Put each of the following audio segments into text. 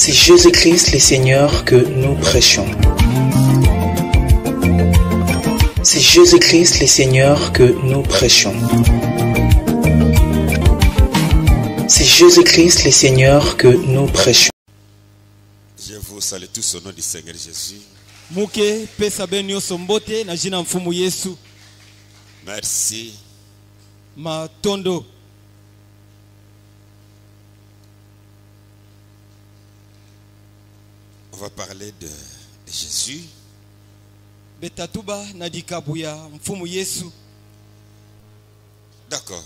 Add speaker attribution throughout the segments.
Speaker 1: C'est Jésus-Christ le Seigneur que nous prêchons. C'est Jésus-Christ le Seigneur que nous prêchons. C'est Jésus-Christ le Seigneur que nous prêchons.
Speaker 2: Je vous salue tous au nom du Seigneur Jésus. Merci.
Speaker 3: Matondo.
Speaker 2: On va parler de Jésus.
Speaker 3: Betatuba nadikabuya mfumu Yesu.
Speaker 2: D'accord.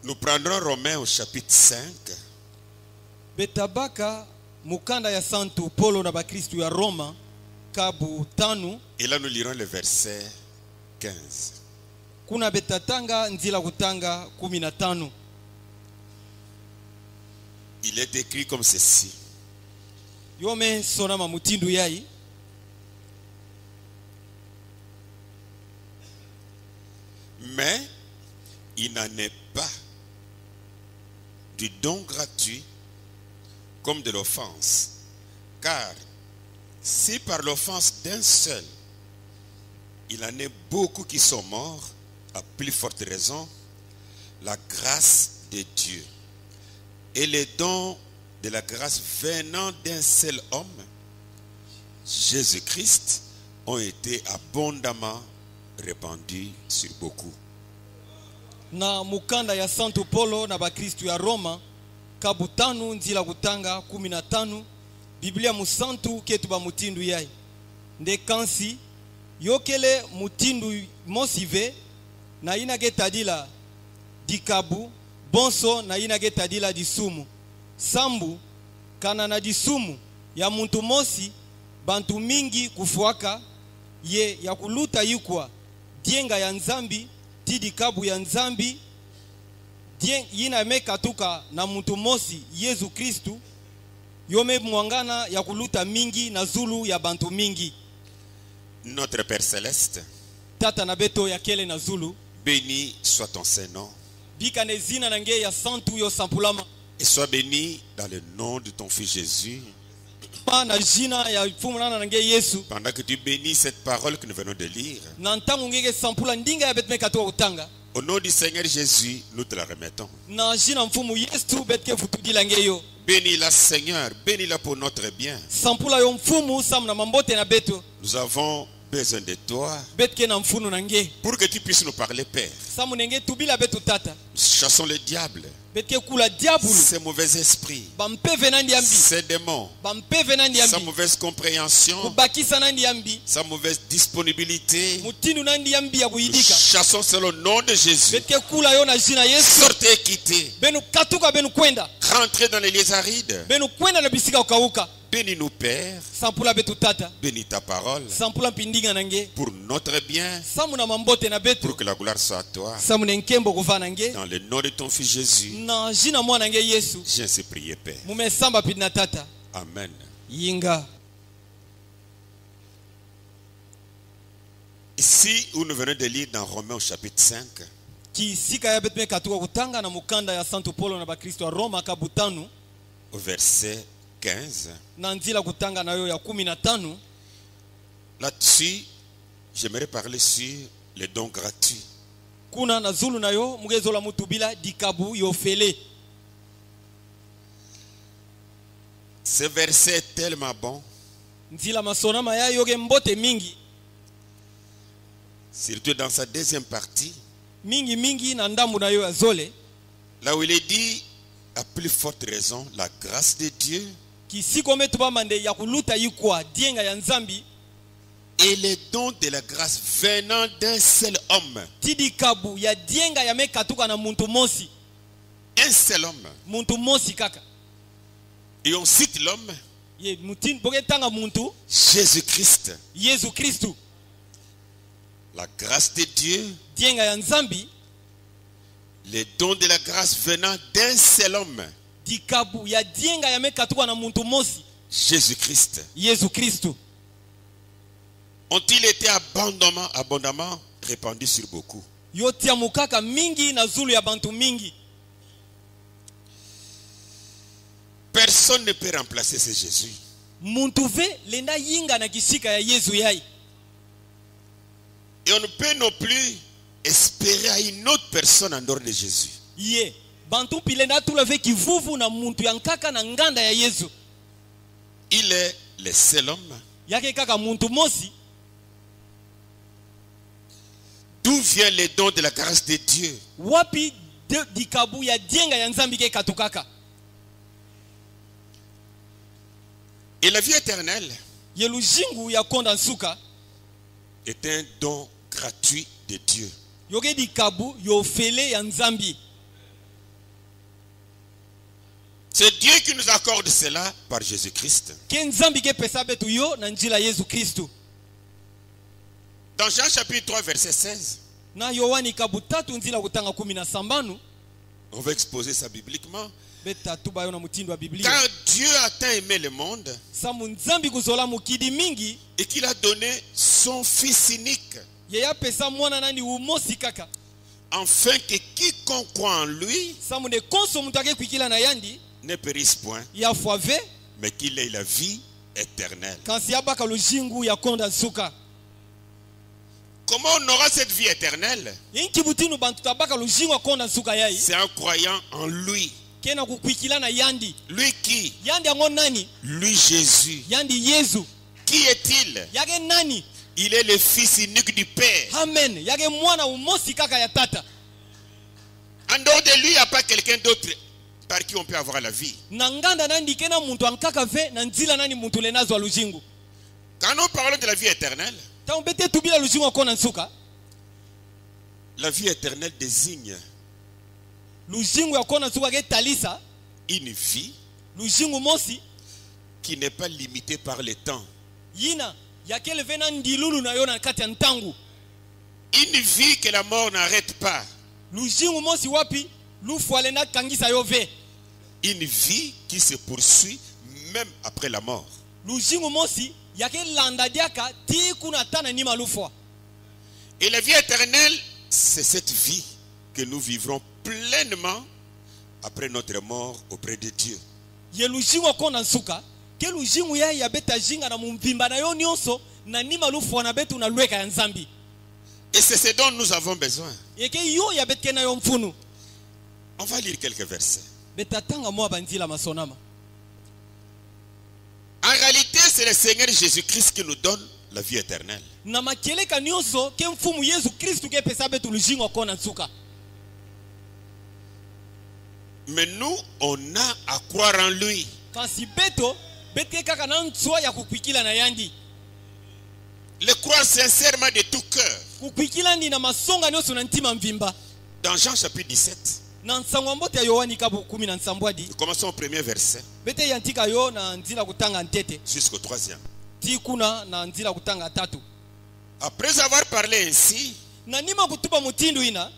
Speaker 2: Nous prendrons Romains au chapitre 5.
Speaker 3: Betabaka mukanda ya santu polo na bakristu ya Roma kabu tanu.
Speaker 2: Et là nous lirons le verset 15.
Speaker 3: Kuna betatanga nzila kutanga 15.
Speaker 2: Il est écrit comme ceci.
Speaker 3: Yome sonama mutindu yai.
Speaker 2: Mais il n'en est pas du don gratuit comme de l'offense. Car si par l'offense d'un seul, il en est beaucoup qui sont morts, à plus forte raison, la grâce de Dieu et les dons de la grâce venant d'un seul homme, Jésus-Christ, ont été abondamment répandus sur beaucoup.
Speaker 3: Na mukanda ya santu polo na bakristu ya Roma kabutanu nzila kutanga 15. Biblia musantu ketu ba mutindu yai nde kansi yokele mutindu mosive na ina getadila dikabu bonso na ina getadila disumu sambu kana na disumu ya muntu mosi bantu mingi kufuaka ye ya kuluta yikwa dienga ya nzambi tidikabu ya nzambi yina mekatuka na muntu mosi Yesu Kristu yome mwangana ya kuluta mingi na zulu ya bantu mingi.
Speaker 2: Notre Père Céleste,
Speaker 3: tata na beto ya kele na zulu,
Speaker 2: béni soit ton Saint-Nom.
Speaker 3: Bika ne zina na nge ya santu yo sampulama.
Speaker 2: Et sois béni dans le nom de ton Fils Jésus.
Speaker 3: Na jina ya fumana na nge Yesu.
Speaker 2: Pendant que tu bénis cette parole que nous venons de lire,
Speaker 3: na ntangu ngeke sampula ndinga ya betme katoa kutanga.
Speaker 2: Au nom du Seigneur Jésus, nous te la remettons.
Speaker 3: Na jina mfumu Yesu betke futudila ngeyo.
Speaker 2: Bénis-la Seigneur, bénis-la pour notre bien.
Speaker 3: Sampula yo mfumu sam na mambote na beto.
Speaker 2: Nous avons besoin de toi
Speaker 3: betke na mfunu na nge.
Speaker 2: Pour que tu puisses nous parler, Père.
Speaker 3: Samu nenge tubila beto tata.
Speaker 2: Nous chassons le diable,
Speaker 3: betke kula diabulu,
Speaker 2: ces mauvais esprits,
Speaker 3: bampe venandi ambi,
Speaker 2: ces démons,
Speaker 3: bampe venandi ambi,
Speaker 2: sa mauvaise compréhension,
Speaker 3: kubakisa nandi ambi,
Speaker 2: sa mauvaise disponibilité.
Speaker 3: mutindu nandi ambi ya
Speaker 2: Nous
Speaker 3: kuyidika.
Speaker 2: chassons selon le nom de Jésus.
Speaker 3: betke kula yo na jina Yesu.
Speaker 2: Sortez, quittez,
Speaker 3: benu katuka benu kwenda,
Speaker 2: rentrez dans les lieux arides.
Speaker 3: benu kwenda na bisika ukauka.
Speaker 2: Bénis-nous, Père.
Speaker 3: Sampula betu tata.
Speaker 2: Bénis ta parole.
Speaker 3: Sampula pindinga nange.
Speaker 2: Pour notre bien.
Speaker 3: Samu na mambote na betu.
Speaker 2: Pour que la gloire soit à toi.
Speaker 3: Samu nenkembo kufa nange.
Speaker 2: Dans le nom de ton Fils Jésus.
Speaker 3: Na jina mwana nange Yesu.
Speaker 2: J'ai ainsi prié, Père.
Speaker 3: Mume samba pidna tata.
Speaker 2: Amen.
Speaker 3: Yinga.
Speaker 2: Ici où nous venons de lire dans Romains au chapitre 5.
Speaker 3: Ki sika ya betme katuka kutanga na mukanda ya Santo Paulo na bakristo wa Roma kabutanu.
Speaker 2: Au verset 15.
Speaker 3: Nanzila kutanga na yo ya 15.
Speaker 2: Là-dessus, j'aimerais parler sur les dons gratuits.
Speaker 3: Kuna na zulu na yo mugezo la mutubila dikabu yo fele.
Speaker 2: Ce verset est tellement bon.
Speaker 3: Nzila masona maya yoge mbote mingi.
Speaker 2: Surtout dans sa deuxième partie.
Speaker 3: Mingi na ndambu na yo ya zole.
Speaker 2: Là où il est dit, à plus forte raison, la grâce de Dieu.
Speaker 3: Kisiko metuba mande ya kuluta yikwa dienga ya nzambi.
Speaker 2: Et les dons de la grâce venant d'un seul homme.
Speaker 3: Tidikabu ya dienga ya mekatuka na muntu mosi.
Speaker 2: Un seul homme.
Speaker 3: Muntu mosi kaka.
Speaker 2: Et on cite l'homme.
Speaker 3: Ye mutin bogetanga muntu.
Speaker 2: Jésus-Christ.
Speaker 3: Yesu Kristu.
Speaker 2: La grâce de Dieu.
Speaker 3: Dienga ya nzambi.
Speaker 2: Les dons de la grâce venant d'un seul homme.
Speaker 3: Dikabu ya dienga ya mekatuka na muntu mosi.
Speaker 2: Jésus-Christ.
Speaker 3: Yesu Kristu.
Speaker 2: Ont-ils été abondamment répandus sur beaucoup?
Speaker 3: Yotia mukaka mingi na zulu ya bantu mingi.
Speaker 2: Personne ne peut remplacer ce Jésus.
Speaker 3: muntu ve lenda yinga na kisika ya Yesu yai.
Speaker 2: Et on ne peut non plus espérer à une autre personne en dehors de Jésus.
Speaker 3: Ye bantu pilenda tulave kivuvu na muntu yankaka na nganda ya Yesu.
Speaker 2: Il est le seul homme.
Speaker 3: Yake kaka muntu mosi.
Speaker 2: D'où vient le don de la grâce de Dieu?
Speaker 3: Wapi dikabu ya dienga ya nzambi ke katukaka.
Speaker 2: Et la vie éternelle
Speaker 3: Yelujingu ya konda nsuka
Speaker 2: est un don gratuit de Dieu.
Speaker 3: yoge dikabu yofele ya nzambi.
Speaker 2: C'est Dieu qui nous accorde cela par Jésus-Christ.
Speaker 3: Ke nzambi ke pesa betu yo na njila Yesu Kristu.
Speaker 2: Dans Jean chapitre 3 verset 16,
Speaker 3: Na Yohani kabu tatu nzila kutanga 17
Speaker 2: on va exposer ça bibliquement.
Speaker 3: beta tuba yo na mutindo wa Biblia.
Speaker 2: Car Dieu a tant aimé le monde
Speaker 3: Samu nzambi kuzola mukidi mingi
Speaker 2: et qu'il a donné son Fils unique,
Speaker 3: yeya pesa mwana nani umosi kaka.
Speaker 2: afin que quiconque croit en lui
Speaker 3: Samu ne konso mutake kwikila na yandi
Speaker 2: ne périsse point,
Speaker 3: ya fwave
Speaker 2: mais qu'il ait la vie éternelle.
Speaker 3: kansi abaka lujingu ya konda nsuka.
Speaker 2: Comment on aura cette vie éternelle?
Speaker 3: Yinki butinu bantu tabaka lujingu ya konda nsuka yai.
Speaker 2: C'est en croyant en lui.
Speaker 3: Kena kukwikila na yandi.
Speaker 2: Lui qui?
Speaker 3: Yandi yango nani?
Speaker 2: Lui Jésus.
Speaker 3: Yandi Yesu.
Speaker 2: Qui est-il?
Speaker 3: Yage nani?
Speaker 2: Il est le Fils unique du Père.
Speaker 3: Amen. Yage mwana umosi kaka ya tata.
Speaker 2: En dehors de lui, il n'y a pas quelqu'un d'autre par qui on peut avoir la vie.
Speaker 3: Nanganda nandi kena muntu ankaka ve na nzila nani muntu lenazo lujingu.
Speaker 2: Quand nous parlons de la vie éternelle,
Speaker 3: Ta umbete tubila lujingu ya konda nsuka.
Speaker 2: la vie éternelle désigne
Speaker 3: Lujingu ya konda nsuka ke talisa.
Speaker 2: une vie
Speaker 3: Lujingu mosi.
Speaker 2: qui n'est pas limitée par le temps.
Speaker 3: Yina. Yakele vena ndilulu na yona kati ya ntangu.
Speaker 2: Une vie que la mort n'arrête pas.
Speaker 3: Lujingu mosi wapi? Lufwale na kangisa yo ve.
Speaker 2: Une vie qui se poursuit même après la mort.
Speaker 3: Lujingu mosi yake landa diaka ti kuna tana nima lufwa.
Speaker 2: Et la vie éternelle, c'est cette vie que nous vivrons pleinement après notre mort auprès de Dieu.
Speaker 3: Ye lujingu konda nsuka. Ke lujingu ya beta jinga na mumbimba na yo nyonso na nima lufwa na betu na lweka ya nzambi.
Speaker 2: Et c'est ce dont nous avons besoin.
Speaker 3: Yeke yo ya betke na yo mfunu.
Speaker 2: On va lire quelques versets.
Speaker 3: Beta tanga mwa banzila masonama.
Speaker 2: En réalité, c'est le Seigneur Jésus-Christ qui nous donne la vie éternelle.
Speaker 3: Na makeleka nyonso ke mfumu Yesu Kristu ke pesa betu lujingu konda nsuka.
Speaker 2: Mais nous, on a à croire en lui.
Speaker 3: Kansi beto betke kaka na ntswa ya kukwikila na yandi.
Speaker 2: Le croire sincèrement de tout cœur.
Speaker 3: Kukwikila ndi na masonga nyonso na ntima mvimba.
Speaker 2: Dans Jean chapitre 17,
Speaker 3: Na nsangwa mbote ya Yohani kabu 17
Speaker 2: nous commençons au premier verset
Speaker 3: bete yantika yo na nzila kutanga ntete
Speaker 2: jusqu'au troisième.
Speaker 3: ti kuna na nzila kutanga tatu.
Speaker 2: Après avoir parlé ainsi,
Speaker 3: Na nima kutuba mutindu ina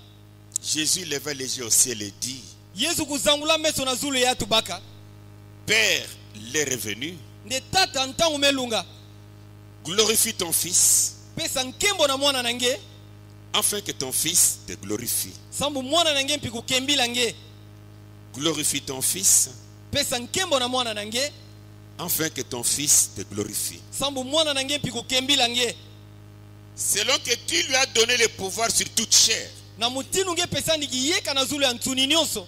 Speaker 2: Jésus leva les yeux au ciel et dit,
Speaker 3: Yesu kuzangula meso na zulu ya tubaka.
Speaker 2: Père, l'heure est venue,
Speaker 3: Nde tata ntangu melunga
Speaker 2: glorifie ton Fils,
Speaker 3: pesa nkembo na mwana nange
Speaker 2: afin que ton Fils te glorifie.
Speaker 3: sambu mwana nange mpiku kembila nge.
Speaker 2: Glorifie ton Fils,
Speaker 3: Pesa nkembo na mwana nange
Speaker 2: afin que ton Fils te glorifie.
Speaker 3: sambu mwana nange mpiku kembila nge.
Speaker 2: Selon que tu lui as donné le pouvoir sur toute chair,
Speaker 3: Na mutinu nge pesa nikiyeka na zulu ya ntuni nyonso.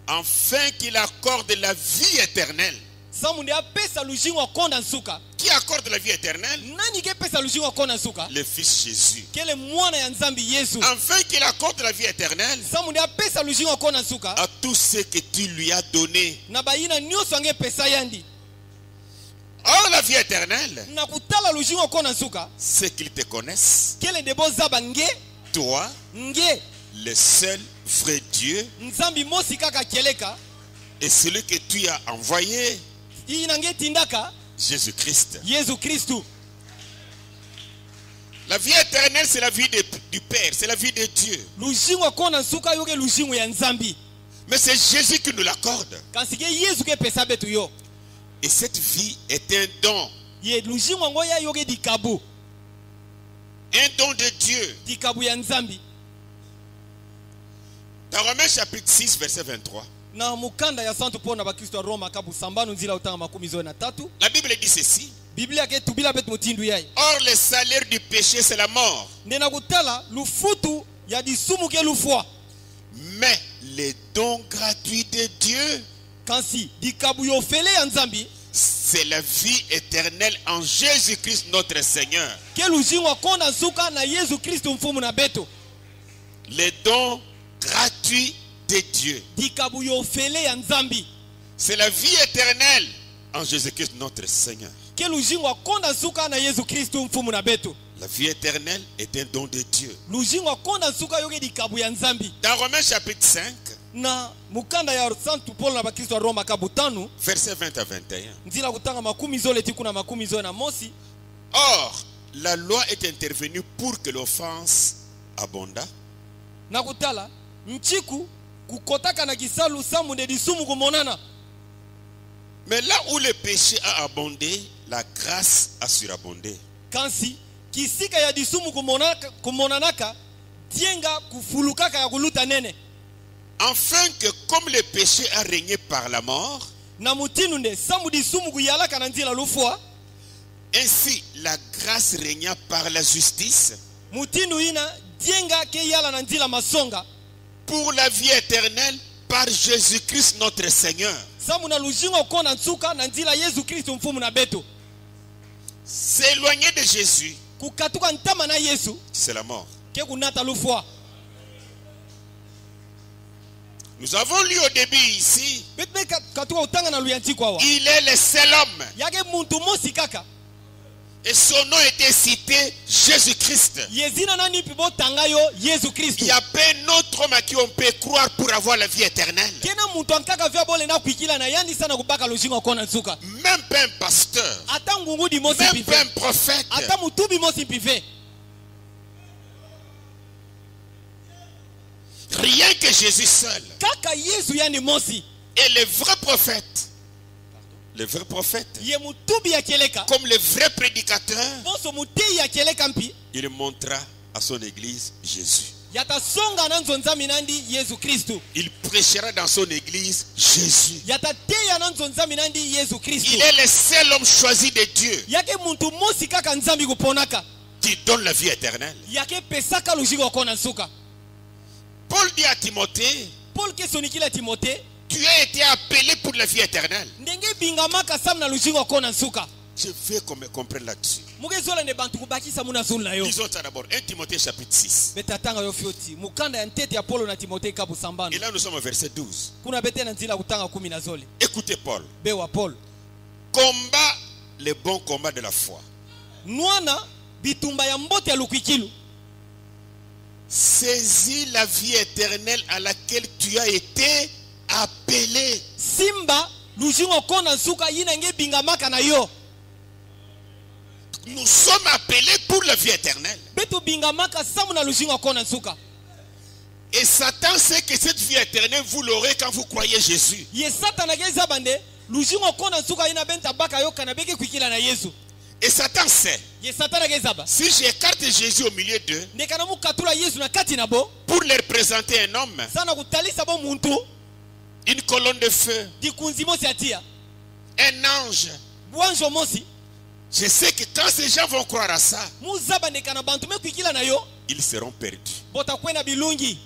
Speaker 2: afin qu'il accorde la vie éternelle.
Speaker 3: Sambu nde apesa lujingu konda nsuka.
Speaker 2: Qui accorde la vie éternelle?
Speaker 3: Nani ke pesa lujingu konda nsuka?
Speaker 2: Le Fils Jésus.
Speaker 3: Kele mwana ya nzambi Yesu.
Speaker 2: Afin qu'il accorde la vie éternelle
Speaker 3: Samu nde apesa lujingu konda nsuka.
Speaker 2: à tout ce que tu lui as donné.
Speaker 3: Na bayina nyonso ange pesa yandi.
Speaker 2: Or, la vie éternelle,
Speaker 3: Na kutala lujingu konda nsuka.
Speaker 2: c'est qu'ils te connaissent,
Speaker 3: Kele ndebo zaba nge.
Speaker 2: toi,
Speaker 3: Nge.
Speaker 2: le seul vrai Dieu,
Speaker 3: Nzambi mosi kaka keleka.
Speaker 2: et celui que tu as envoyé,
Speaker 3: Ina nge tindaka.
Speaker 2: Jésus-Christ.
Speaker 3: Yesu Kristu.
Speaker 2: La vie éternelle, c'est la vie du Père, c'est la vie de Dieu.
Speaker 3: Lujingu konda nsuka yoke lujingu ya nzambi.
Speaker 2: Mais c'est Jésus qui nous l'accorde.
Speaker 3: Kansike Yesu ke pesa betu yo.
Speaker 2: Et cette vie est un don.
Speaker 3: Ye lujingu ngo ya yoke dikabu.
Speaker 2: Un don de Dieu.
Speaker 3: Dikabu ya nzambi.
Speaker 2: Dans Romains chapitre 6, verset 23.
Speaker 3: na mukanda ya Santo Paulo na bakristo ya Roma kabu sambano nzila utanga makumi zoe na tatu.
Speaker 2: La Bible dit ceci.
Speaker 3: Biblia ke tubila betu mutindu yai.
Speaker 2: Or le salaire du péché c'est la mort.
Speaker 3: Ndena kutala lufutu ya disumu ke lufwa.
Speaker 2: Mais les dons gratuits de Dieu,
Speaker 3: Kansi dikabu yofele ya nzambi
Speaker 2: c'est la vie éternelle en Jésus-Christ notre Seigneur.
Speaker 3: ke lujingwa konda nsuka na Yesu Kristo mfumu na beto.
Speaker 2: Les dons gratuits de Dieu,
Speaker 3: Dikabu yofele ya nzambi
Speaker 2: c'est la vie éternelle en Jésus-Christ notre Seigneur.
Speaker 3: ke lujingwa konda nsuka na Yesu Kristo mfumu na beto.
Speaker 2: La vie éternelle est un don de Dieu.
Speaker 3: Lujingwa konda nsuka yoke dikabu ya nzambi.
Speaker 2: Dans Romains chapitre 5,
Speaker 3: Na mukanda ya Santo Paulo na bakristo ya Roma kabu tanu
Speaker 2: versets 20 à 21.
Speaker 3: nzila kutanga makumi zole tiku na makumi zoe na mosi.
Speaker 2: Or, la loi est intervenue pour que l'offense abondât.
Speaker 3: Na kutala mchiku kukotaka na kisalu samu de disumu kumonana.
Speaker 2: Mais là où le péché a abondé, la grâce a surabondé.
Speaker 3: Kansi kisika ya disumu kumonanaka tienga kufulukaka ya kuluta nene.
Speaker 2: Afin que comme le péché a régné par la mort,
Speaker 3: Na mutinu nde samu disumu kuyalaka na nzila lufwa.
Speaker 2: ainsi la grâce régna par la justice
Speaker 3: Mutinu ina tienga ke yala na nzila masonga.
Speaker 2: pour la vie éternelle par Jésus-Christ notre Seigneur.
Speaker 3: Samu na lujingo kona nsuka na nzila Yesu Kristo mfumu na beto.
Speaker 2: S'éloigner de Jésus,
Speaker 3: Kukatuka ntama na Yesu
Speaker 2: c'est la mort.
Speaker 3: ke kunata lufwa.
Speaker 2: Nous avons lu au début ici,
Speaker 3: Betme katuka utanga na luyanchiko awa.
Speaker 2: il est le seul homme.
Speaker 3: Yake muntu mosi kaka.
Speaker 2: Et son nom était cité Jésus-Christ.
Speaker 3: Yezina nani pibo tangayo Yesu
Speaker 2: Il
Speaker 3: Kristo.
Speaker 2: n'y a pas un autre homme à qui on peut croire pour avoir la vie éternelle.
Speaker 3: Kena muntu ankaka vya bole na kuikila na yandi sana kubaka lujingo kona nsuka.
Speaker 2: Même pas un pasteur,
Speaker 3: Ata ngungu di mosi
Speaker 2: même pas un
Speaker 3: pive.
Speaker 2: prophète.
Speaker 3: Ata mutubi mosi pive.
Speaker 2: Rien que Jésus seul.
Speaker 3: Kaka Yesu yani mosi.
Speaker 2: Et les vrais prophètes, les vrais prophètes,
Speaker 3: Ye mutubi ya keleka.
Speaker 2: comme les vrais prédicateurs,
Speaker 3: Boso muti ya keleka mpi.
Speaker 2: il montra à son église Jésus.
Speaker 3: Yata songa na nzonza minandi Yesu Kristo.
Speaker 2: Il prêchera dans son église Jésus.
Speaker 3: Yata teya na nzonza minandi Yesu Kristo.
Speaker 2: Il est le seul homme choisi de Dieu
Speaker 3: Yake muntu mosi kaka nzambi kuponaka.
Speaker 2: qui donne la vie éternelle.
Speaker 3: Yake pesaka lujingo kona nsuka.
Speaker 2: Paul dit à Timothée,
Speaker 3: Paul ke sonikila Timothée.
Speaker 2: tu as été appelé pour la vie éternelle.
Speaker 3: Ndenge bingamaka sam na lujingo kona nsuka.
Speaker 2: Je veux qu'on me comprenne là-dessus.
Speaker 3: Mugezola ne bantu kubakisa muna zula yo.
Speaker 2: Lisons ça d'abord. 1 Timothée chapitre 6.
Speaker 3: Betatanga yo fioti. Mukanda ya ntete ya Paulo na Timothée kabu
Speaker 2: Et
Speaker 3: sambano.
Speaker 2: là nous sommes au verset 12.
Speaker 3: Kuna bete na nzila kutanga 10 na zole.
Speaker 2: Écoutez Paul.
Speaker 3: Bewa Paul.
Speaker 2: Combat le bon combat de la foi.
Speaker 3: Nwana bitumba ya mbote ya lukwikilu.
Speaker 2: Saisis la vie éternelle à laquelle tu as été appelé.
Speaker 3: Simba lujingo kona nsuka yina nge bingamaka na yo.
Speaker 2: Nous sommes appelés pour la vie éternelle.
Speaker 3: Betu bingamaka samu na lujingo kona nsuka.
Speaker 2: Et Satan sait que cette vie éternelle, vous l'aurez quand vous croyez Jésus.
Speaker 3: Ye satana ke zabande lujingo kona nsuka yina benta baka yo kana beke kwikila na Yesu.
Speaker 2: Et Satan sait,
Speaker 3: Ye satana ke zaba.
Speaker 2: si j'écarte Jésus au milieu d'eux,
Speaker 3: Ndekana mukatula Yesu na kati na bo.
Speaker 2: pour leur présenter un homme,
Speaker 3: Sana kutalisa bo muntu.
Speaker 2: une colonne de feu,
Speaker 3: Dikunzi mosi atia.
Speaker 2: un ange,
Speaker 3: Bwanjo mosi.
Speaker 2: je sais que quand ces gens vont croire à ça,
Speaker 3: Muzaba ndekana bantu me kwikila na yo.
Speaker 2: ils seront perdus.
Speaker 3: Bota kwena bilungi.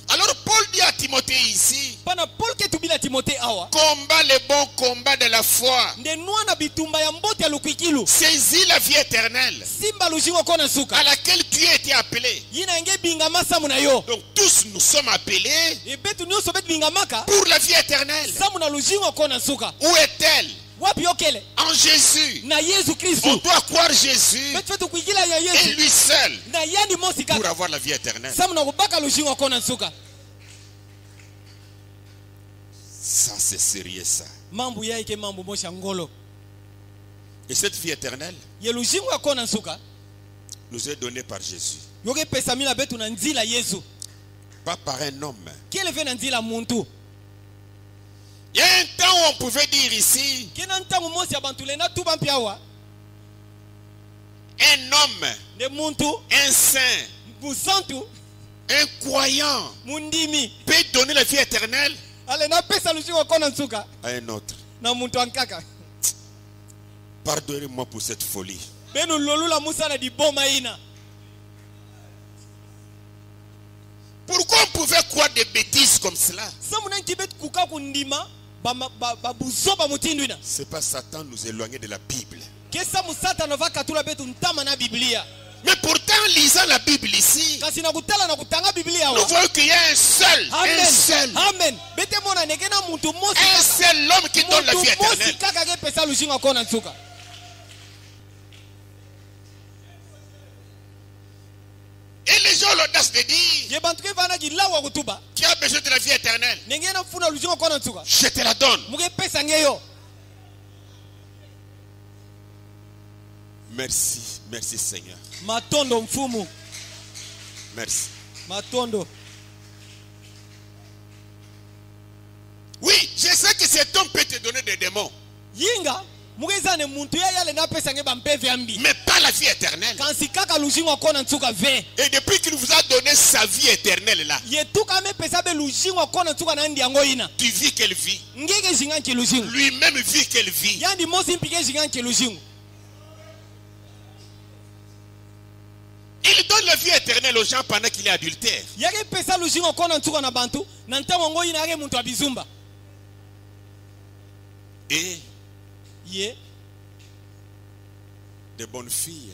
Speaker 2: Alors Paul dit à Timothée ici,
Speaker 3: Pana Paul ke tubila Timothée awa.
Speaker 2: combat le bon combat de la foi.
Speaker 3: Nde nwana bitumba ya mbote ya lukwikilu.
Speaker 2: Saisis la vie éternelle
Speaker 3: Simba lujingo kona nsuka.
Speaker 2: à laquelle tu as été appelé.
Speaker 3: Yina nge bingama samu na yo.
Speaker 2: Donc tous nous sommes appelés
Speaker 3: E betu nyonso betu bingamaka.
Speaker 2: pour la vie éternelle.
Speaker 3: Samu na lujingo kona nsuka.
Speaker 2: Où est-elle?
Speaker 3: Wapi yokele?
Speaker 2: En Jésus.
Speaker 3: Na Yesu
Speaker 2: On
Speaker 3: Kristo.
Speaker 2: doit croire Jésus
Speaker 3: Betu fetu kwikila ya
Speaker 2: et
Speaker 3: Yesu.
Speaker 2: lui seul
Speaker 3: Na yani mosi
Speaker 2: pour
Speaker 3: kaka.
Speaker 2: avoir la vie éternelle.
Speaker 3: Samu na kubaka lujingo kona nsuka.
Speaker 2: Ça c'est sérieux ça.
Speaker 3: Mambu ya ike mambu mosha ngolo.
Speaker 2: Et cette vie éternelle
Speaker 3: Ye lujingo kona nsuka.
Speaker 2: nous est donnée par Jésus.
Speaker 3: Yoke pesa mila betu na nzila Yesu.
Speaker 2: Pas par un homme.
Speaker 3: Kele ve na nzila muntu.
Speaker 2: Il y a un temps où on pouvait dire ici,
Speaker 3: Kena ntangu mosi ya bantu lena tuba mpiawa.
Speaker 2: un homme,
Speaker 3: Ne muntu.
Speaker 2: un saint,
Speaker 3: Musantu.
Speaker 2: Un croyant
Speaker 3: mundimi
Speaker 2: peut donner la vie éternelle
Speaker 3: ale napesa luzingo kona nsuka
Speaker 2: à un autre.
Speaker 3: na muntu ankaka
Speaker 2: Pardonnez-moi pour cette folie.
Speaker 3: benu lolula musana di boma ina.
Speaker 2: Pourquoi on pouvait croire des bêtises comme cela?
Speaker 3: Samuna kibet kuka kundima ba buzoba mutindu ina.
Speaker 2: C'est pas Satan nous éloigner de la Bible.
Speaker 3: Kesa musata nova katula betu ntama na Biblia.
Speaker 2: Mais pourtant, en lisant la Bible ici,
Speaker 3: Kasi na kutala na kutanga Biblia
Speaker 2: nous voyons qu'il y a un seul,
Speaker 3: Amen.
Speaker 2: un seul,
Speaker 3: Amen. Bete mona nekena muntu mosi.
Speaker 2: un seul homme qui donne la vie
Speaker 3: Muntu mosi
Speaker 2: éternelle.
Speaker 3: kaka ke pesa luzingo kona nsuka.
Speaker 2: Et les gens ont l'audace de dire
Speaker 3: Ye bantu ke vana gilawa kutuba.
Speaker 2: qui a besoin de la vie éternelle.
Speaker 3: Nengena mfuna luzingo kona nsuka.
Speaker 2: Je te la donne.
Speaker 3: Muge pesa ngeyo.
Speaker 2: Merci, merci Seigneur.
Speaker 3: Matondo mfumu.
Speaker 2: Merci.
Speaker 3: Matondo.
Speaker 2: Oui, je sais que cet homme peut te donner des démons,
Speaker 3: Yinga mugezane muntu ya yale na pesa nge bampevi ambi.
Speaker 2: mais pas la vie éternelle.
Speaker 3: Kansi kaka luzingo kona nsuka ve.
Speaker 2: Et depuis qu'il vous a donné sa vie éternelle là,
Speaker 3: Yetuka me pesa be luzingo kona nsuka na ndi yango ina.
Speaker 2: tu vis quelle vie?
Speaker 3: Ngeke zinganki luzingo.
Speaker 2: Lui-même vit quelle vie?
Speaker 3: Yandi mosi mpike zinganki luzingo.
Speaker 2: Il donne la vie éternelle aux gens pendant qu'il est adultère.
Speaker 3: Yake pesa luzingo kona nsuka na bantu na ntango ngo ina yake muntu abizumba.
Speaker 2: Et
Speaker 3: Ye
Speaker 2: des bonnes filles,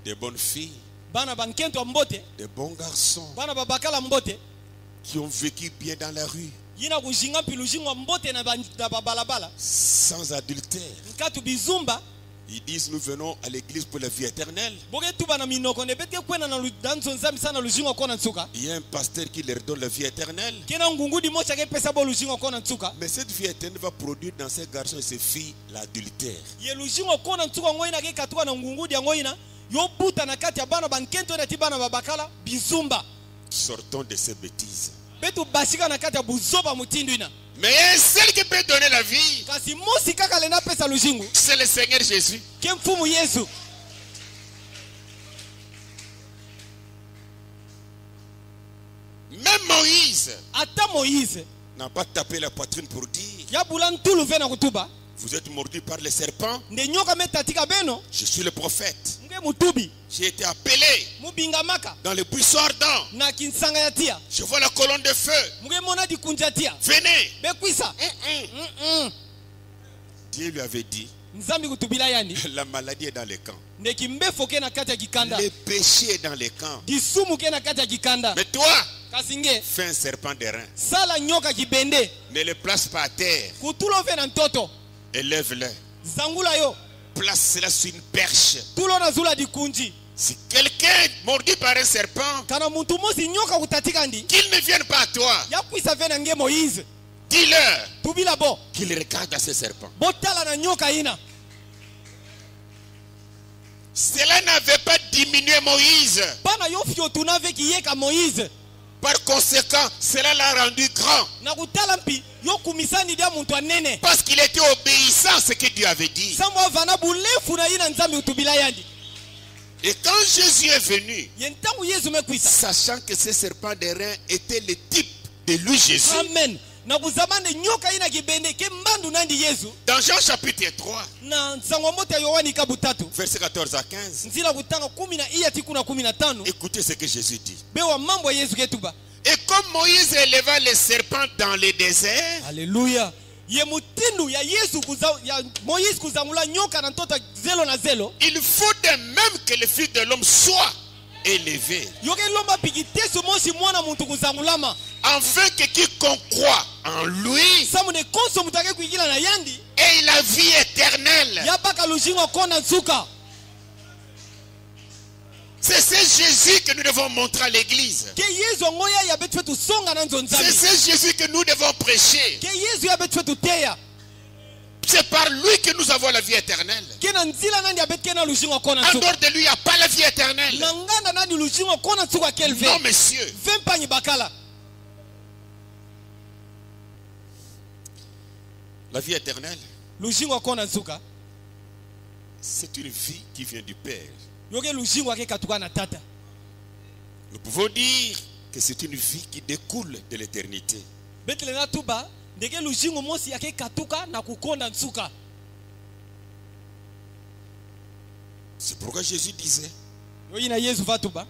Speaker 2: des bonnes filles,
Speaker 3: bana bankento mbote,
Speaker 2: des bons garçons
Speaker 3: bana babakala mbote.
Speaker 2: qui ont vécu bien dans la rue,
Speaker 3: Yina kujinga mpi luzingo mbote na balabala.
Speaker 2: sans adultère.
Speaker 3: Nkatu bizumba.
Speaker 2: Ils disent nous venons à l'église pour la vie éternelle.
Speaker 3: Boge tuba na minoko ne bete kwena na danzo nzambi sana luzingo kona nsuka.
Speaker 2: Il y a un pasteur qui leur donne la vie éternelle.
Speaker 3: Kena ngungudi mocha ke pesa bo luzingo kona nsuka.
Speaker 2: Mais cette vie éternelle va produire dans ces garçons et ces filles l'adultère.
Speaker 3: Ye luzingo kona nsuka ngoina ke katuka na ngungudi ya ngoina. Yo buta na kati ya bana bankento na tibana babakala bizumba.
Speaker 2: Sortons de ces bêtises.
Speaker 3: Betu basika na kati ya buzoba mutindu ina.
Speaker 2: Mais il y a un seul qui peut donner la vie.
Speaker 3: Kasi mosi kaka lena pesa luzingo.
Speaker 2: C'est le Seigneur Jésus.
Speaker 3: Ke mfumu Yesu.
Speaker 2: Même Moïse
Speaker 3: Ata Moïse.
Speaker 2: n'a pas tapé la poitrine pour dire
Speaker 3: Ya bulan tulu vena kutuba.
Speaker 2: vous êtes mordu par les serpents.
Speaker 3: Nde nyoka metatika beno.
Speaker 2: Je suis le prophète.
Speaker 3: Nge mutubi.
Speaker 2: J'ai été appelé
Speaker 3: Mubinga maka.
Speaker 2: dans le buisson ardent.
Speaker 3: Na kinsanga ya tia.
Speaker 2: Je vois la colonne de feu.
Speaker 3: Muge mona di kunja tia.
Speaker 2: Venez.
Speaker 3: Bekwisa.
Speaker 2: Dieu lui avait dit
Speaker 3: Nzambi kutubila yani.
Speaker 2: la maladie est dans les camps.
Speaker 3: Ndeki mbefo ke na kati ya kikanda.
Speaker 2: Le péché est dans les camps.
Speaker 3: Disumu ke na kati ya kikanda.
Speaker 2: Mais toi,
Speaker 3: Kasinge.
Speaker 2: fais un serpent d'airain.
Speaker 3: Sala nyoka kibende.
Speaker 2: Ne le place pas à terre.
Speaker 3: Kutulo ve na ntoto.
Speaker 2: Élève-le.
Speaker 3: Zangula yo.
Speaker 2: Place cela sur une perche.
Speaker 3: Tulo na zula di kunji.
Speaker 2: Si quelqu'un est mordu par un serpent,
Speaker 3: Kana muntu mosi nyoka kutatika ndi.
Speaker 2: qu'il ne vienne pas à toi.
Speaker 3: Ya kwisa ve na nge Moïse.
Speaker 2: Dis-leur
Speaker 3: Tubila bo.
Speaker 2: qu'il regarde à ce serpent.
Speaker 3: Botala na nyoka ina.
Speaker 2: Cela n'avait pas diminué Moïse.
Speaker 3: Bana yo fio tunave ki yeka Moïse.
Speaker 2: Par conséquent, cela l'a rendu grand.
Speaker 3: Na kutala mpi yo kumisani dia muntu anene.
Speaker 2: Parce qu'il était obéissant à ce que Dieu avait dit.
Speaker 3: Samwa vana bulefu na ina nzambi utubila yandi.
Speaker 2: Et quand Jésus est venu,
Speaker 3: Yentangu Yesu mekwisa.
Speaker 2: sachant que ce serpent d'airain était le type de lui Jésus,
Speaker 3: Amen. Na kuzamane nyoka ina kibende ke mbandu nandi Yesu.
Speaker 2: dans Jean chapitre 3,
Speaker 3: Na nsango moto ya Yohani kabutatu.
Speaker 2: verset 14 à 15,
Speaker 3: Nzila kutanga 10 iya tikuna 15.
Speaker 2: écoutez ce que Jésus dit.
Speaker 3: Bewa mambo ya Yesu ketuba.
Speaker 2: Et comme Moïse éleva les serpents dans le désert,
Speaker 3: Haleluya. Ye mutindu ya Yesu ya Moïse kuzamula nyoka na ntoto zelo na zelo.
Speaker 2: il faut de même que le Fils de l'homme soit élevé,
Speaker 3: Yoke lomba pikitesu mosi mwana muntu kuzamulama.
Speaker 2: afin que quiconque croit en lui
Speaker 3: Samune konso mutake kuikila na yandi.
Speaker 2: ait la vie éternelle.
Speaker 3: Ya baka lushingo kona nsuka.
Speaker 2: C'est ce Jésus que nous devons montrer à l'église.
Speaker 3: Ke Yesu ngoya ya betu fetu songa na nzo
Speaker 2: C'est
Speaker 3: nzambi.
Speaker 2: ce Jésus que nous devons prêcher.
Speaker 3: Ke Yesu ya betu fetu teya.
Speaker 2: C'est par lui que nous avons la vie éternelle.
Speaker 3: Ke na nzila nandi ya betu kena lushingo kona
Speaker 2: En
Speaker 3: nsuka.
Speaker 2: dehors de lui, il n'y a pas la vie éternelle.
Speaker 3: Na nganda nandi lushingo kona nsuka kelve.
Speaker 2: Non, monsieur.
Speaker 3: Vempanyi bakala.
Speaker 2: La vie éternelle,
Speaker 3: Lushingo kona nsuka.
Speaker 2: c'est une vie qui vient du Père.
Speaker 3: Yoke lushingo ake katuka na tata.
Speaker 2: Nous pouvons dire que c'est une vie qui découle de l'éternité.
Speaker 3: betele na tuba ndeke lujingo mosi yake katuka na kukonda nsuka.
Speaker 2: C'est pourquoi Jésus disait,
Speaker 3: Yoyina Yesu vatuba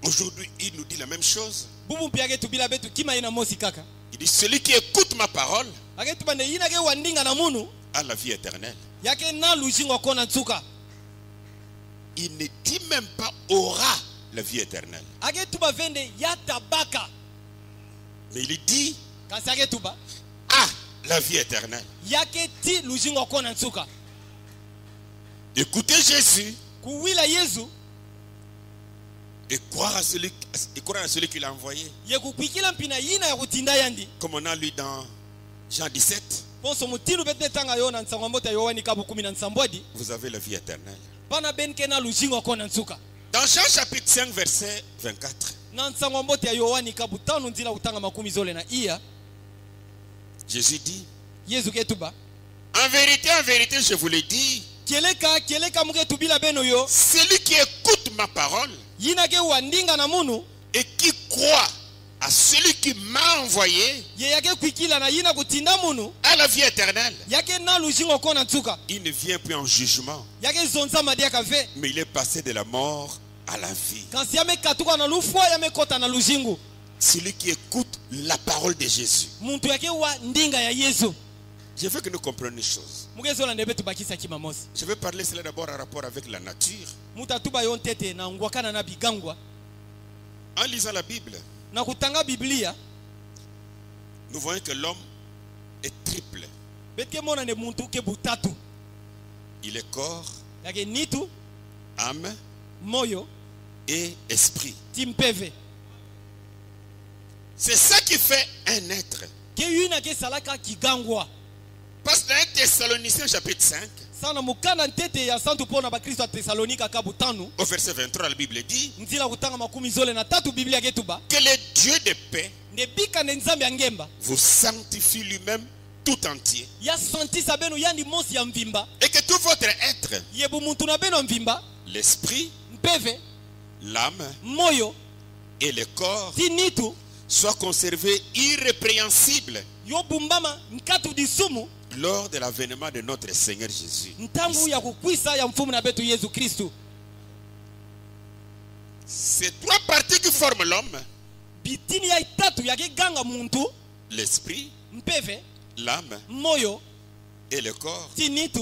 Speaker 2: aujourd'hui il nous dit la même chose.
Speaker 3: bubu mpiage tubila betu kima ina mosi kaka.
Speaker 2: Il dit, celui qui écoute ma parole
Speaker 3: Ake tuba nde yina ke wandinga na munu
Speaker 2: a la vie éternelle.
Speaker 3: yake na lujingo kona nsuka.
Speaker 2: Il ne dit même pas aura la vie éternelle.
Speaker 3: Ake tuba vende ya tabaka.
Speaker 2: Mais il dit
Speaker 3: Kasi ake tuba
Speaker 2: a la vie éternelle.
Speaker 3: yake ti lujingo kona nsuka.
Speaker 2: Écoutez Jésus
Speaker 3: Kuwila Yesu
Speaker 2: et croire à celui qui l'a envoyé.
Speaker 3: ye kukwikila mpina yina ya kutinda yandi.
Speaker 2: Comme on a lu dans Jean 17,
Speaker 3: Ponso mutinu bete tanga yo na nsangwa mbota Yohani kabu 17
Speaker 2: vous avez la vie éternelle.
Speaker 3: pana benke na lujingo kona nsuka.
Speaker 2: Dans Jean chapitre 5 verset 24,
Speaker 3: Na nsangwa mbota ya Yohani kabu 5 nzila utanga 10 na iya
Speaker 2: Jésus dit,
Speaker 3: Yesu ketuba
Speaker 2: en vérité, je vous le dis,
Speaker 3: keleka muke tubila beno yo
Speaker 2: celui qui écoute ma parole
Speaker 3: yina ke wandinga na munu
Speaker 2: et qui croit à celui qui m'a envoyé
Speaker 3: ye yake kwikila na yina kutinda munu
Speaker 2: a la vie éternelle.
Speaker 3: yake na lujingo kona nsuka
Speaker 2: Il ne vient plus en jugement,
Speaker 3: yake zonza madia kave
Speaker 2: mais il est passé de la mort à la vie.
Speaker 3: kansi yame katuka na lufwa yame kota na lujingu.
Speaker 2: Celui qui écoute la parole de Jésus.
Speaker 3: Muntu yake wa ndinga ya Yesu.
Speaker 2: Je veux que nous comprenions une chose.
Speaker 3: Mugezola ndebe tubakisa kimamosi.
Speaker 2: Je vais parler cela d'abord en rapport avec la nature.
Speaker 3: Muta tuba yontete na ngwakana na bigangwa.
Speaker 2: En lisant la Bible,
Speaker 3: Na kutanga Biblia
Speaker 2: nous voyons que l'homme est triple.
Speaker 3: betke mona ne muntu ke butatu.
Speaker 2: Il est corps,
Speaker 3: Yake nitu,
Speaker 2: âme
Speaker 3: moyo,
Speaker 2: et esprit.
Speaker 3: timpeve.
Speaker 2: C'est ça qui fait un être.
Speaker 3: Ke yuna ke salaka kigangwa.
Speaker 2: Parce que dans 1 Thessaloniciens chapitre 5,
Speaker 3: Sana mukana ntete ya santu pona ba Kristo Thessalonika kabu 5
Speaker 2: au verset 23, la Bible dit
Speaker 3: nzila kutanga 13 Biblia ketuba
Speaker 2: que le Dieu de paix
Speaker 3: ne bika ne nzambe angemba
Speaker 2: vous sanctifie lui-même tout entier.
Speaker 3: ya santisa beno yandi mosi ya mvimba
Speaker 2: Et que tout votre être,
Speaker 3: yebu muntu na beno mvimba
Speaker 2: l'esprit,
Speaker 3: mpeve
Speaker 2: l'âme
Speaker 3: moyo
Speaker 2: et le corps
Speaker 3: ti nitu
Speaker 2: soient conservés irrépréhensibles
Speaker 3: yo bumbama nkatu disumu
Speaker 2: lors de l'avènement de notre Seigneur Jésus.
Speaker 3: ntangu ya kukwisa ya mfumu na betu Yesu Kristu.
Speaker 2: Ces trois parties qui forment l'homme,
Speaker 3: Bitini ya itatu ya kiganga muntu
Speaker 2: l'esprit,
Speaker 3: mpeve
Speaker 2: l'âme
Speaker 3: moyo
Speaker 2: et le corps,
Speaker 3: ti nitu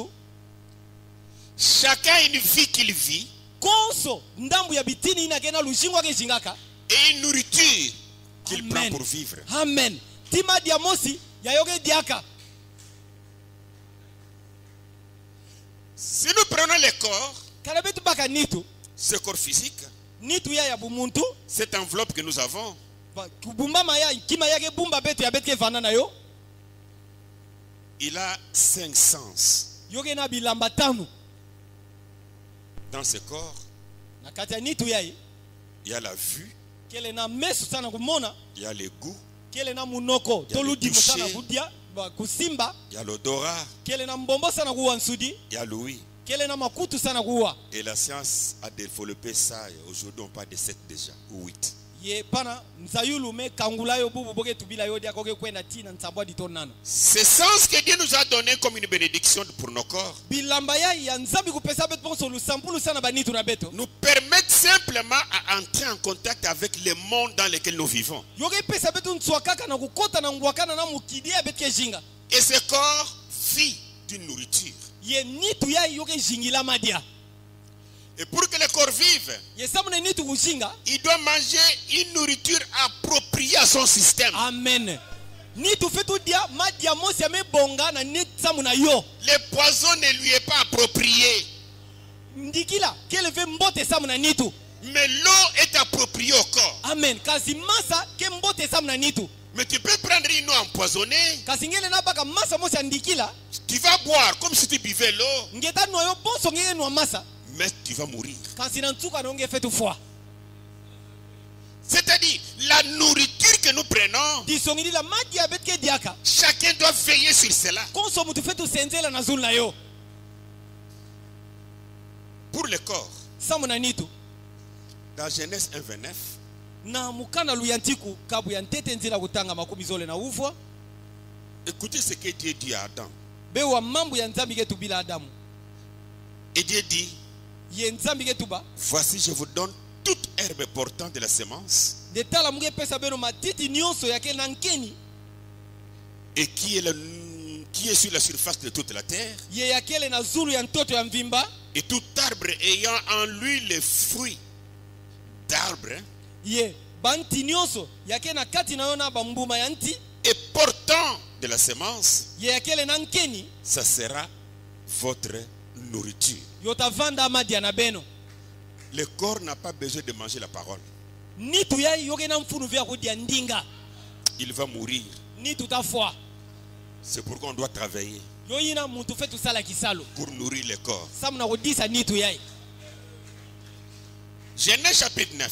Speaker 2: chacun a une vie qu'il vit
Speaker 3: konso ndambu ya bitini ina kena lushingo ke jingaka.
Speaker 2: et une nourriture qu'il prend
Speaker 3: Amen.
Speaker 2: pour vivre.
Speaker 3: Amen. Tima diamosi ya yoge diaka.
Speaker 2: Si nous prenons le corps,
Speaker 3: Kana betu baka nitu
Speaker 2: ce corps physique,
Speaker 3: nitu ya bumuntu
Speaker 2: cette enveloppe que nous avons,
Speaker 3: kubumbama ya kima yake bumba betu ya betke vanana yo
Speaker 2: il a 5 sens.
Speaker 3: yoge na bilamba tanu
Speaker 2: Dans ce corps,
Speaker 3: na kati ya nitu yai
Speaker 2: il y a la vue,
Speaker 3: kele na mesu sana kumona
Speaker 2: il y a le goût,
Speaker 3: kele na munoko
Speaker 2: Ya
Speaker 3: toludi
Speaker 2: le toucher.
Speaker 3: sana kudia kusimba
Speaker 2: il y a l'odorat,
Speaker 3: kele na mbombo sana kuwa nsudi
Speaker 2: il y a l'ouïe.
Speaker 3: kele na makutu sana kuwa
Speaker 2: Et la science a développé ça. Aujourd'hui, on parle de 7 déjà, ou 8.
Speaker 3: ye pana nzayulu me kangula yo bubu boke tubila yo dia koke kwenda tina nsabwa ditonana
Speaker 2: Ce sens que Dieu nous a donné comme une bénédiction pour nos corps
Speaker 3: bilamba ya nzambi kupesa betu ponso lusampulu sana banitu na beto
Speaker 2: nous permettent simplement à entrer en contact avec le monde dans lequel nous vivons.
Speaker 3: yoke pesa betu ntswakaka na kukota na ngwakana na mukidia betke jinga
Speaker 2: Et ce corps vit d'une nourriture.
Speaker 3: ye nitu ya yoke jingila madia
Speaker 2: Et pour que le corps vive,
Speaker 3: ye samune nitu kushinga.
Speaker 2: il doit manger une nourriture appropriée à son système.
Speaker 3: Amen. Nitu fetu dia madia mosi ame bonga na net samuna yo
Speaker 2: Le poison ne lui est pas approprié,
Speaker 3: ndikila kele ve mbote samuna nitu.
Speaker 2: mais l'eau est appropriée au corps.
Speaker 3: Amen. Kasi masa ke mbote samuna nitu.
Speaker 2: Mais tu peux prendre une eau empoisonnée,
Speaker 3: Kasi ngele na baka masa mosi andikila
Speaker 2: tu vas boire comme si tu buvais l'eau,
Speaker 3: ngeta no yo bonso ngele no masa
Speaker 2: mais tu vas mourir.
Speaker 3: kasi na ntuka no nge fetu fwa.
Speaker 2: C'est-à-dire, la nourriture que nous prenons,
Speaker 3: Disongili la madia betke diaka.
Speaker 2: chacun doit veiller sur cela.
Speaker 3: Konso mutu fetu senzela na zul na yo.
Speaker 2: Pour le corps,
Speaker 3: Samuna nitu.
Speaker 2: Dans Genèse 1:29,
Speaker 3: na mukanda luyantiku kabu ya ntete nzila kutanga makumi zole na uvwa
Speaker 2: écoutez ce que Dieu dit à Adam.
Speaker 3: bewa mambo ya nzambi ketu bila Adamu.
Speaker 2: Et Dieu dit,
Speaker 3: Ye nzambi ketu ba
Speaker 2: voici je vous donne toute herbe portant de la semence
Speaker 3: de tala muge pesa beno matiti nyonso yake na nkeni
Speaker 2: et qui est sur la surface de toute la terre,
Speaker 3: ye yakele na zulu ya ntoto ya mvimba
Speaker 2: et tout arbre ayant en lui les fruits d'arbre
Speaker 3: ye banti nyonso yake na kati na yona bambuma ya nti
Speaker 2: et portant de la semence,
Speaker 3: ye yakele na nkeni
Speaker 2: ça sera votre nourriture.
Speaker 3: yotavanda amadi ya na beno
Speaker 2: Le corps n'a pas besoin de manger la parole.
Speaker 3: nitu ya yoke na mfunu vya kudia ndinga
Speaker 2: Il va mourir.
Speaker 3: nitu tafwa
Speaker 2: C'est pourquoi on doit travailler
Speaker 3: yoyina muntu fetu sala kisalo
Speaker 2: pour nourrir le corps.
Speaker 3: samuna kodisa nitu yai
Speaker 2: Genèse chapitre 9,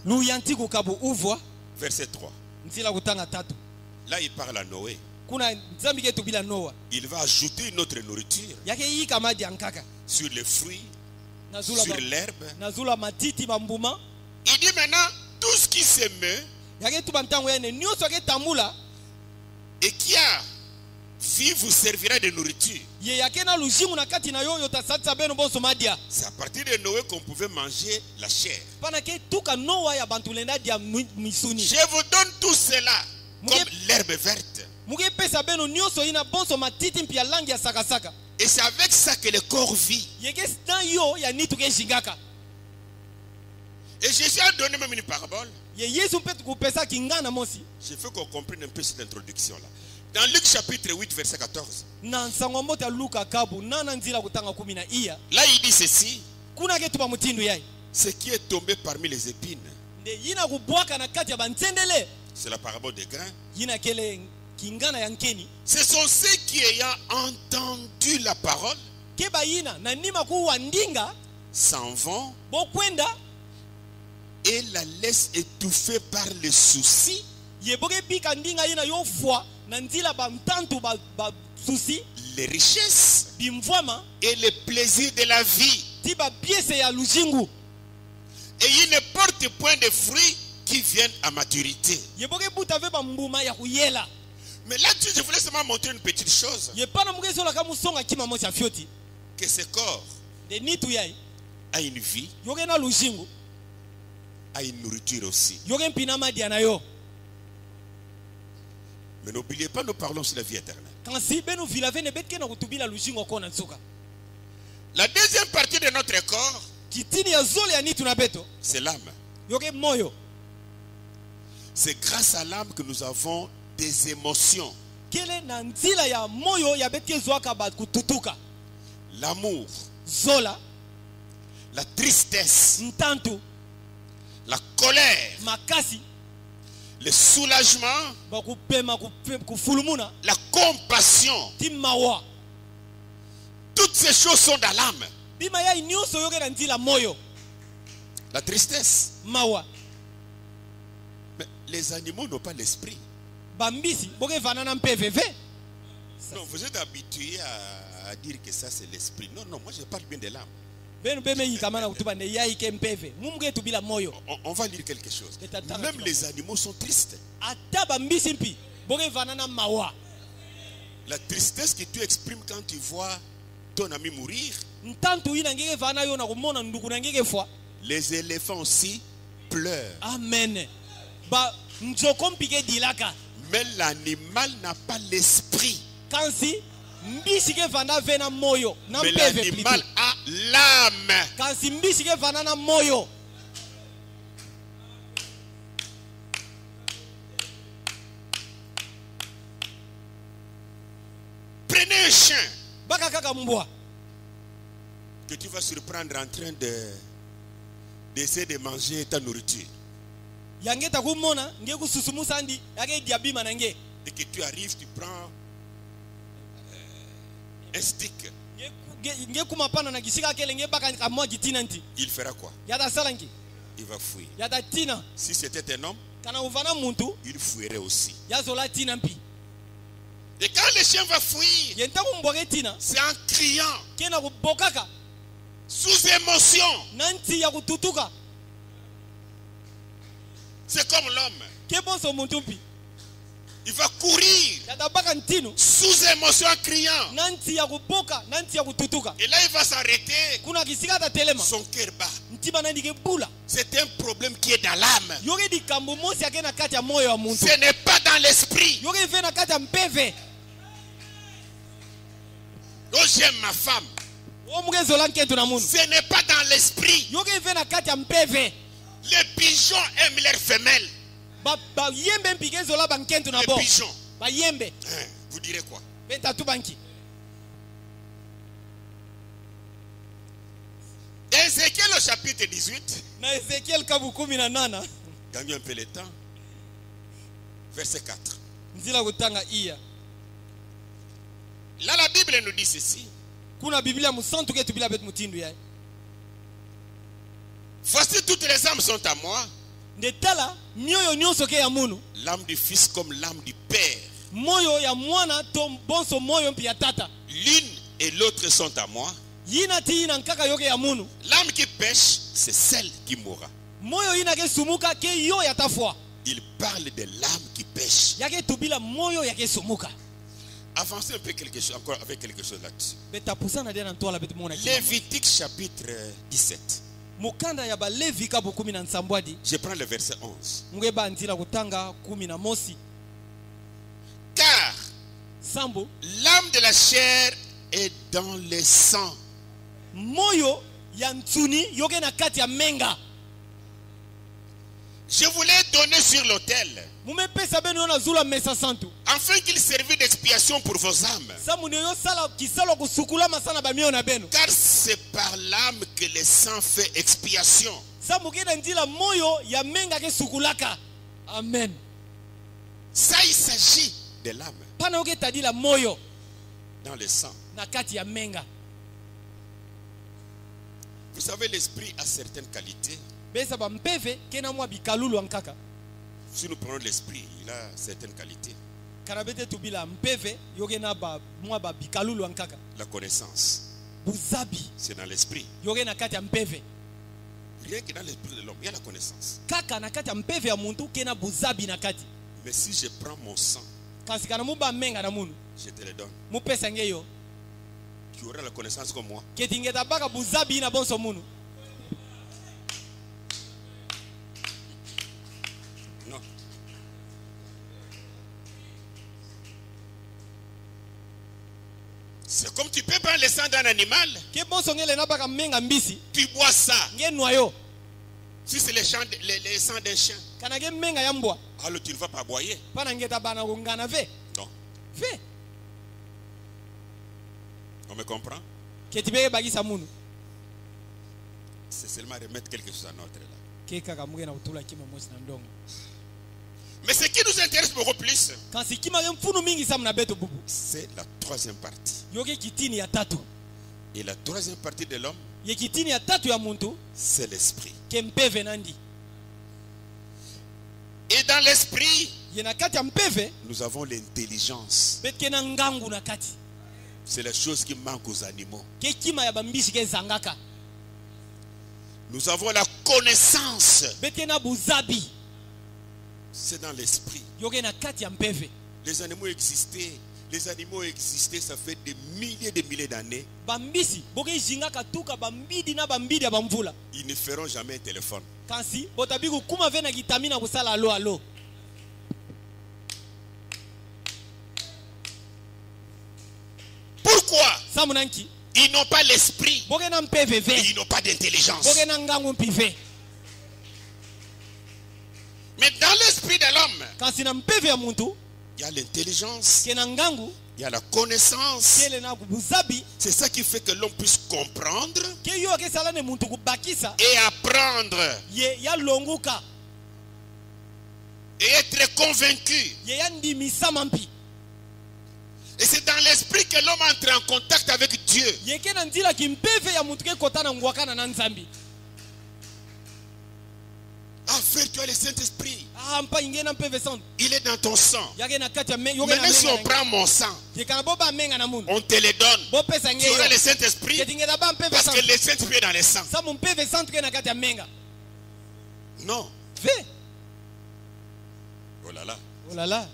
Speaker 3: luyantiku kabu uvwa
Speaker 2: verset 3.
Speaker 3: nzila kutanga 3.
Speaker 2: Là, il parle à Noé.
Speaker 3: kuna nzambi ketu bila Noa
Speaker 2: Il va ajouter une autre nourriture
Speaker 3: yake yika maji ya nkaka
Speaker 2: sur les fruits,
Speaker 3: nazula
Speaker 2: sur l'herbe.
Speaker 3: nazula matiti bambuma
Speaker 2: Il dit maintenant, tout ce qui se meut
Speaker 3: yake tu bantango yene nyonso yake tambula
Speaker 2: et qui a vie vous servira de nourriture.
Speaker 3: ye yake na lujimu na kati na yo yotasatisa beno boso madia
Speaker 2: C'est à partir de Noé qu'on pouvait manger la chair.
Speaker 3: pana ke tuka Noa ya bantulenda dia misuni
Speaker 2: Je vous donne tout cela comme l'herbe verte.
Speaker 3: muge pesa beno nyonso ina boso matiti mpia langi ya sakasaka
Speaker 2: Et c'est avec ça que le corps vit.
Speaker 3: yeke stan yo ya nitu ke jingaka
Speaker 2: Et Jésus a donné même une parabole.
Speaker 3: ye Yesu mpetu kupesa kingana mosi
Speaker 2: Je veux qu'on comprenne un peu cette introduction-là. Dans Luc chapitre 8, verset 14,
Speaker 3: na nsango moto ya Luka kabu nana nzila kutanga 10 na iya
Speaker 2: là il dit ceci,
Speaker 3: kuna ke tuba mutindu yai
Speaker 2: ce qui est tombé parmi les épines,
Speaker 3: nde yina kubwaka na kati ya bantsendele
Speaker 2: c'est la parabole des grains.
Speaker 3: yina kele kingana ya nkeni
Speaker 2: Ce sont ceux qui ayant entendu la parole
Speaker 3: keba yina na nima kuwa ndinga
Speaker 2: s'en vont
Speaker 3: bokwenda
Speaker 2: et la laissent étouffer par les soucis,
Speaker 3: yeboke bika ndinga yina yo fwa na nzila bamtantu ba susi
Speaker 2: les richesses
Speaker 3: bimvwama
Speaker 2: et les plaisirs de la vie.
Speaker 3: ti ba piese ya lujingu
Speaker 2: Et ils ne portent point de fruits qui viennent à maturité.
Speaker 3: yeboke buta ve bambuma ya kuyela
Speaker 2: Mais là-dessus, je voulais seulement montrer une petite chose.
Speaker 3: yepana mugesola kamusonga kima mosi ya fioti
Speaker 2: Que ce corps
Speaker 3: de nitu yai
Speaker 2: a une vie,
Speaker 3: yoke na lujingu
Speaker 2: a une nourriture aussi.
Speaker 3: yoke mpina madia na yo
Speaker 2: Mais n'oubliez pas, nous parlons sur la vie éternelle.
Speaker 3: kansi beno vilave ne betke na kutubila lujingu kona nsuka
Speaker 2: La deuxième partie de notre corps,
Speaker 3: kitini ya zole ya nitu na beto
Speaker 2: c'est l'âme.
Speaker 3: yoke moyo
Speaker 2: C'est grâce à l'âme que nous avons des émotions.
Speaker 3: kele na nzila ya moyo ya betke zwaka ba kututuka
Speaker 2: L'amour,
Speaker 3: zola
Speaker 2: la tristesse,
Speaker 3: ntantu
Speaker 2: la colère,
Speaker 3: makasi
Speaker 2: le soulagement,
Speaker 3: bakupema kufulumuna
Speaker 2: la compassion.
Speaker 3: ti mawa
Speaker 2: Toutes ces choses sont dans l'âme.
Speaker 3: bima yai nyonso yoke na nzila moyo
Speaker 2: La tristesse.
Speaker 3: mawa
Speaker 2: Mais les animaux n'ont pas l'esprit.
Speaker 3: bambisi boke vanana mpeveve
Speaker 2: Non, vous êtes habitués à dire que ça c'est l'esprit. Non, non, moi je parle bien de l'âme.
Speaker 3: benu beme yikamana kutuba ne yai ke mpeve mumuge tubila moyo
Speaker 2: On va lire quelque chose. Même les animaux sont tristes.
Speaker 3: ata bambisi mpi boke vanana mawa
Speaker 2: La tristesse que tu exprimes quand tu vois ton ami mourir,
Speaker 3: ntantu ina ngeke vana yo na kumona nduku na ngeke fwa
Speaker 2: les éléphants aussi pleurent.
Speaker 3: amen ba nzoko mpike dilaka
Speaker 2: Mais l'animal n'a pas l'esprit.
Speaker 3: kansi mbisi ke vana ve na moyo na
Speaker 2: Mais
Speaker 3: mpeve
Speaker 2: l'animal
Speaker 3: plutôt
Speaker 2: a l'âme.
Speaker 3: kansi mbisi ke vana na moyo
Speaker 2: Prenez un chien
Speaker 3: baka kaka mbwa
Speaker 2: que tu vas surprendre en train d'essayer de manger ta nourriture.
Speaker 3: yange takumona nge kususumusa ndi yake diabima na nge
Speaker 2: Et que tu arrives, tu prends un stick.
Speaker 3: nge kumapana na kishika kele nge baka kamwa kitina nti
Speaker 2: Il fera quoi?
Speaker 3: yata salanki
Speaker 2: Il va fuir.
Speaker 3: yata tina
Speaker 2: Si c'était un homme,
Speaker 3: kana uvana muntu
Speaker 2: il fuirait aussi.
Speaker 3: yazola tina mpi
Speaker 2: Et quand le chien va fuir,
Speaker 3: yenta kumbwake tina
Speaker 2: c'est en criant,
Speaker 3: kena kubokaka
Speaker 2: sous émotion.
Speaker 3: na nti ya kututuka
Speaker 2: C'est comme l'homme.
Speaker 3: ke bonso muntu mpi
Speaker 2: Il va courir
Speaker 3: yatabaka ntino
Speaker 2: sous émotion en criant.
Speaker 3: na nti ya kuboka na nti ya kututuka
Speaker 2: Et là, il va s'arrêter.
Speaker 3: kuna kisika atatelema
Speaker 2: Son cœur bat.
Speaker 3: ntima nandi kebula
Speaker 2: C'est un problème qui est dans l'âme.
Speaker 3: yoke likambo mosi ake na kati ya moyo wa muntu
Speaker 2: Ce n'est pas dans l'esprit.
Speaker 3: yoke ve na kati ya mpeve
Speaker 2: Oh, j'aime ma femme.
Speaker 3: omukezola nkentu na munu
Speaker 2: Ce n'est pas dans l'esprit.
Speaker 3: yoke ve na kati ya mpeve
Speaker 2: Les pigeons aiment leurs femelles.
Speaker 3: bayembe mpi kezola bankentu na
Speaker 2: Les
Speaker 3: bo
Speaker 2: pigeons.
Speaker 3: bayembe
Speaker 2: Hein, vous direz quoi?
Speaker 3: bentatu banki
Speaker 2: Ézéchiel au chapitre 18.
Speaker 3: na ezekiel kabu 18
Speaker 2: Gagnons un peu le temps. Verset 4.
Speaker 3: nzila kutanga iya
Speaker 2: Là, la Bible nous dit ceci.
Speaker 3: kuna biblia musantu ketu bila betu mutindu yaye
Speaker 2: Voici, toutes les âmes sont à moi.
Speaker 3: nde tala mioyo nyonso ke ya munu
Speaker 2: L'âme du Fils comme l'âme du Père.
Speaker 3: moyo ya mwana to bonso moyo mpi ya tata
Speaker 2: L'une et l'autre sont à moi.
Speaker 3: yina ti yina nkaka yoke ya munu
Speaker 2: L'âme qui pêche, c'est celle qui mourra.
Speaker 3: moyo yina ke sumuka ke yo ya tafwa
Speaker 2: Il parle de l'âme qui pêche.
Speaker 3: yake tubila moyo yake sumuka
Speaker 2: Avancez un peu quelque chose, encore avec quelque chose là-dessus.
Speaker 3: betapusana dia na ntwala betu mona
Speaker 2: Lévitique chapitre 17.
Speaker 3: mukanda ya balevi kabu 17
Speaker 2: Je prends le verset 11.
Speaker 3: ngeba nzila kutanga 11
Speaker 2: Car
Speaker 3: sambo
Speaker 2: l'âme de la chair est dans le sang.
Speaker 3: moyo ya ntsuni yoke na kati ya menga
Speaker 2: Je vous l'ai donné sur l'autel,
Speaker 3: mumepesa beno na zula mesa santu
Speaker 2: afin qu'il servît d'expiation pour vos âmes.
Speaker 3: samu ne yo sala kisalo kusukula masana ba mio na beno
Speaker 2: Car c'est par l'âme que le sang fait expiation.
Speaker 3: samu kena ndila moyo ya menga ke sukulaka amen
Speaker 2: Ça, il s'agit de l'âme
Speaker 3: pana yoke tadila moyo
Speaker 2: dans le sang.
Speaker 3: na kati ya menga
Speaker 2: Vous savez, l'esprit a certaines qualités.
Speaker 3: besa ba mpeve kena mwa bikalulu ankaka
Speaker 2: Si nous prenons l'esprit, il a certaines qualités.
Speaker 3: kana bete tubila mpeve yoke na ba mwa ba bikalulu ankaka
Speaker 2: La connaissance,
Speaker 3: buzabi
Speaker 2: c'est dans l'esprit.
Speaker 3: yoke na kati ya mpeve
Speaker 2: Rien que dans l'esprit de l'homme, il y a la connaissance.
Speaker 3: kaka na kati ya mpeve ya muntu kena buzabi na kati
Speaker 2: Mais si je prends mon sang,
Speaker 3: kasi kana muba menga na munu
Speaker 2: je te le donne.
Speaker 3: mupesa ngeyo
Speaker 2: Tu auras la connaissance comme moi.
Speaker 3: ketingeta baka buzabi na bonso munu
Speaker 2: Non. C'est comme tu peux prendre le sang d'un animal,
Speaker 3: ke bonso ngele na baka menga mbisi
Speaker 2: tu bois ça.
Speaker 3: nge noyo
Speaker 2: Si c'est le sang d'un chien,
Speaker 3: kana ke menga ya mbwa
Speaker 2: alors tu ne vas pas boyer.
Speaker 3: pana ngeta bana kungana ve
Speaker 2: Non.
Speaker 3: ve
Speaker 2: On me comprend?
Speaker 3: ketibeke bakisa munu
Speaker 2: C'est seulement remettre quelque chose à notre là.
Speaker 3: ke kaka muke na kutula kima mosi na ndongo
Speaker 2: Mais ce qui nous intéresse beaucoup plus,
Speaker 3: kasi kima ke mfunu mingi samu na beto bubu
Speaker 2: c'est la troisième partie.
Speaker 3: yoke kitini ya tatu
Speaker 2: Et la troisième partie de l'homme,
Speaker 3: ye kitini ya tatu ya muntu
Speaker 2: c'est l'esprit.
Speaker 3: ke mpeve nandi
Speaker 2: Et dans l'esprit,
Speaker 3: ye na kati ya mpeve
Speaker 2: nous avons l'intelligence.
Speaker 3: bete ke na ngangu na kati
Speaker 2: C'est la chose qui manque aux animaux.
Speaker 3: ke kima ya bambisi ke zangaka
Speaker 2: Nous avons la connaissance.
Speaker 3: bete ke na buzabi
Speaker 2: C'est dans l'esprit.
Speaker 3: yoke na kati ya mpeve
Speaker 2: Les animaux existaient, ça fait des milliers d'années.
Speaker 3: bambisi boke jingaka tuka bambidi na bambidi ya bamvula
Speaker 2: Ils ne feront jamais un téléphone.
Speaker 3: kasi botabi kukuma ve na kitami na kusala alo alo
Speaker 2: Pourquoi?
Speaker 3: samu nanki
Speaker 2: Ils n'ont pas l'esprit.
Speaker 3: boke na mpeve
Speaker 2: Et
Speaker 3: ve
Speaker 2: ils n'ont pas d'intelligence.
Speaker 3: boke na ngangu mpi ve
Speaker 2: Mais dans l'esprit de l'homme,
Speaker 3: kasi na mpeve ya muntu
Speaker 2: il y a l'intelligence,
Speaker 3: ke na ngangu
Speaker 2: il y a la connaissance.
Speaker 3: kele na buzabi
Speaker 2: C'est ça qui fait que l'homme puisse comprendre
Speaker 3: ke yo akesala ne muntu kubakisa
Speaker 2: et apprendre
Speaker 3: ye ya longuka
Speaker 2: et être convaincu.
Speaker 3: ye ya ndimisama mpi
Speaker 2: Et c'est dans l'esprit que l'homme entre en contact avec Dieu.
Speaker 3: ye ke na nzila kimpeve ya muntu ke kota na ngwakana na nzambi
Speaker 2: Ah frère, tu as le Saint-Esprit.
Speaker 3: ah mpa inge na mpeve santu
Speaker 2: Il est dans ton sang.
Speaker 3: yake na kati ya yoke na
Speaker 2: Maintenant si on
Speaker 3: menga
Speaker 2: prend mon sang,
Speaker 3: ye kana boba menga na muntu
Speaker 2: on te le donne.
Speaker 3: bopesa
Speaker 2: Tu
Speaker 3: ngeyo
Speaker 2: auras le Saint-Esprit
Speaker 3: ketingeta ba mpeve
Speaker 2: parce que
Speaker 3: santu
Speaker 2: le Saint-Esprit est dans le sang.
Speaker 3: samu mpeve santu ke na kati ya menga
Speaker 2: Non.
Speaker 3: ve
Speaker 2: là là.
Speaker 3: Oh là là.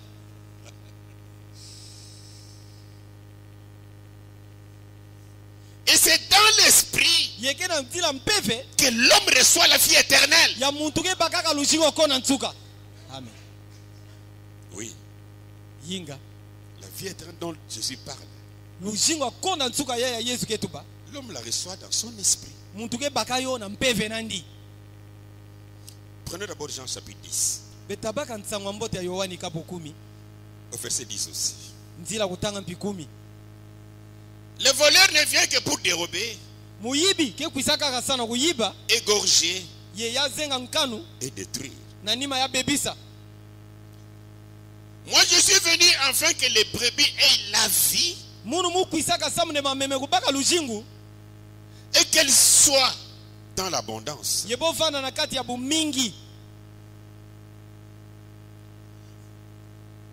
Speaker 2: Et c'est dans l'esprit
Speaker 3: Yeke na mtila mpeve
Speaker 2: que l'homme reçoit la vie éternelle.
Speaker 3: ya muntu ke bakaka lushingo kona nsuka. Amen.
Speaker 2: Oui,
Speaker 3: Yinga.
Speaker 2: la vie éternelle dont Jésus parle,
Speaker 3: Lushingo kona nsuka ya Yesu ketuba.
Speaker 2: l'homme la reçoit dans son esprit.
Speaker 3: Muntu ke bakayo na mpeve nandi.
Speaker 2: Prenez d'abord Jean chapitre 10,
Speaker 3: Betabaka ntsango mbote ya Yohani kapo 10.
Speaker 2: au verset 10 aussi.
Speaker 3: Nzila kutanga mpi 10.
Speaker 2: Le voleur ne vient que pour dérober,
Speaker 3: Muyibi ke kwisaka kasana kuyiba
Speaker 2: égorger
Speaker 3: ye yazenga nkanu
Speaker 2: et détruire.
Speaker 3: na nima ya bebisa.
Speaker 2: Moi je suis venu afin que les brebis aient la vie
Speaker 3: Munu mu kwisaka samune mameme kubaka lushingu
Speaker 2: et qu'elles soient dans l'abondance.
Speaker 3: yebo vana na kati ya bumingi.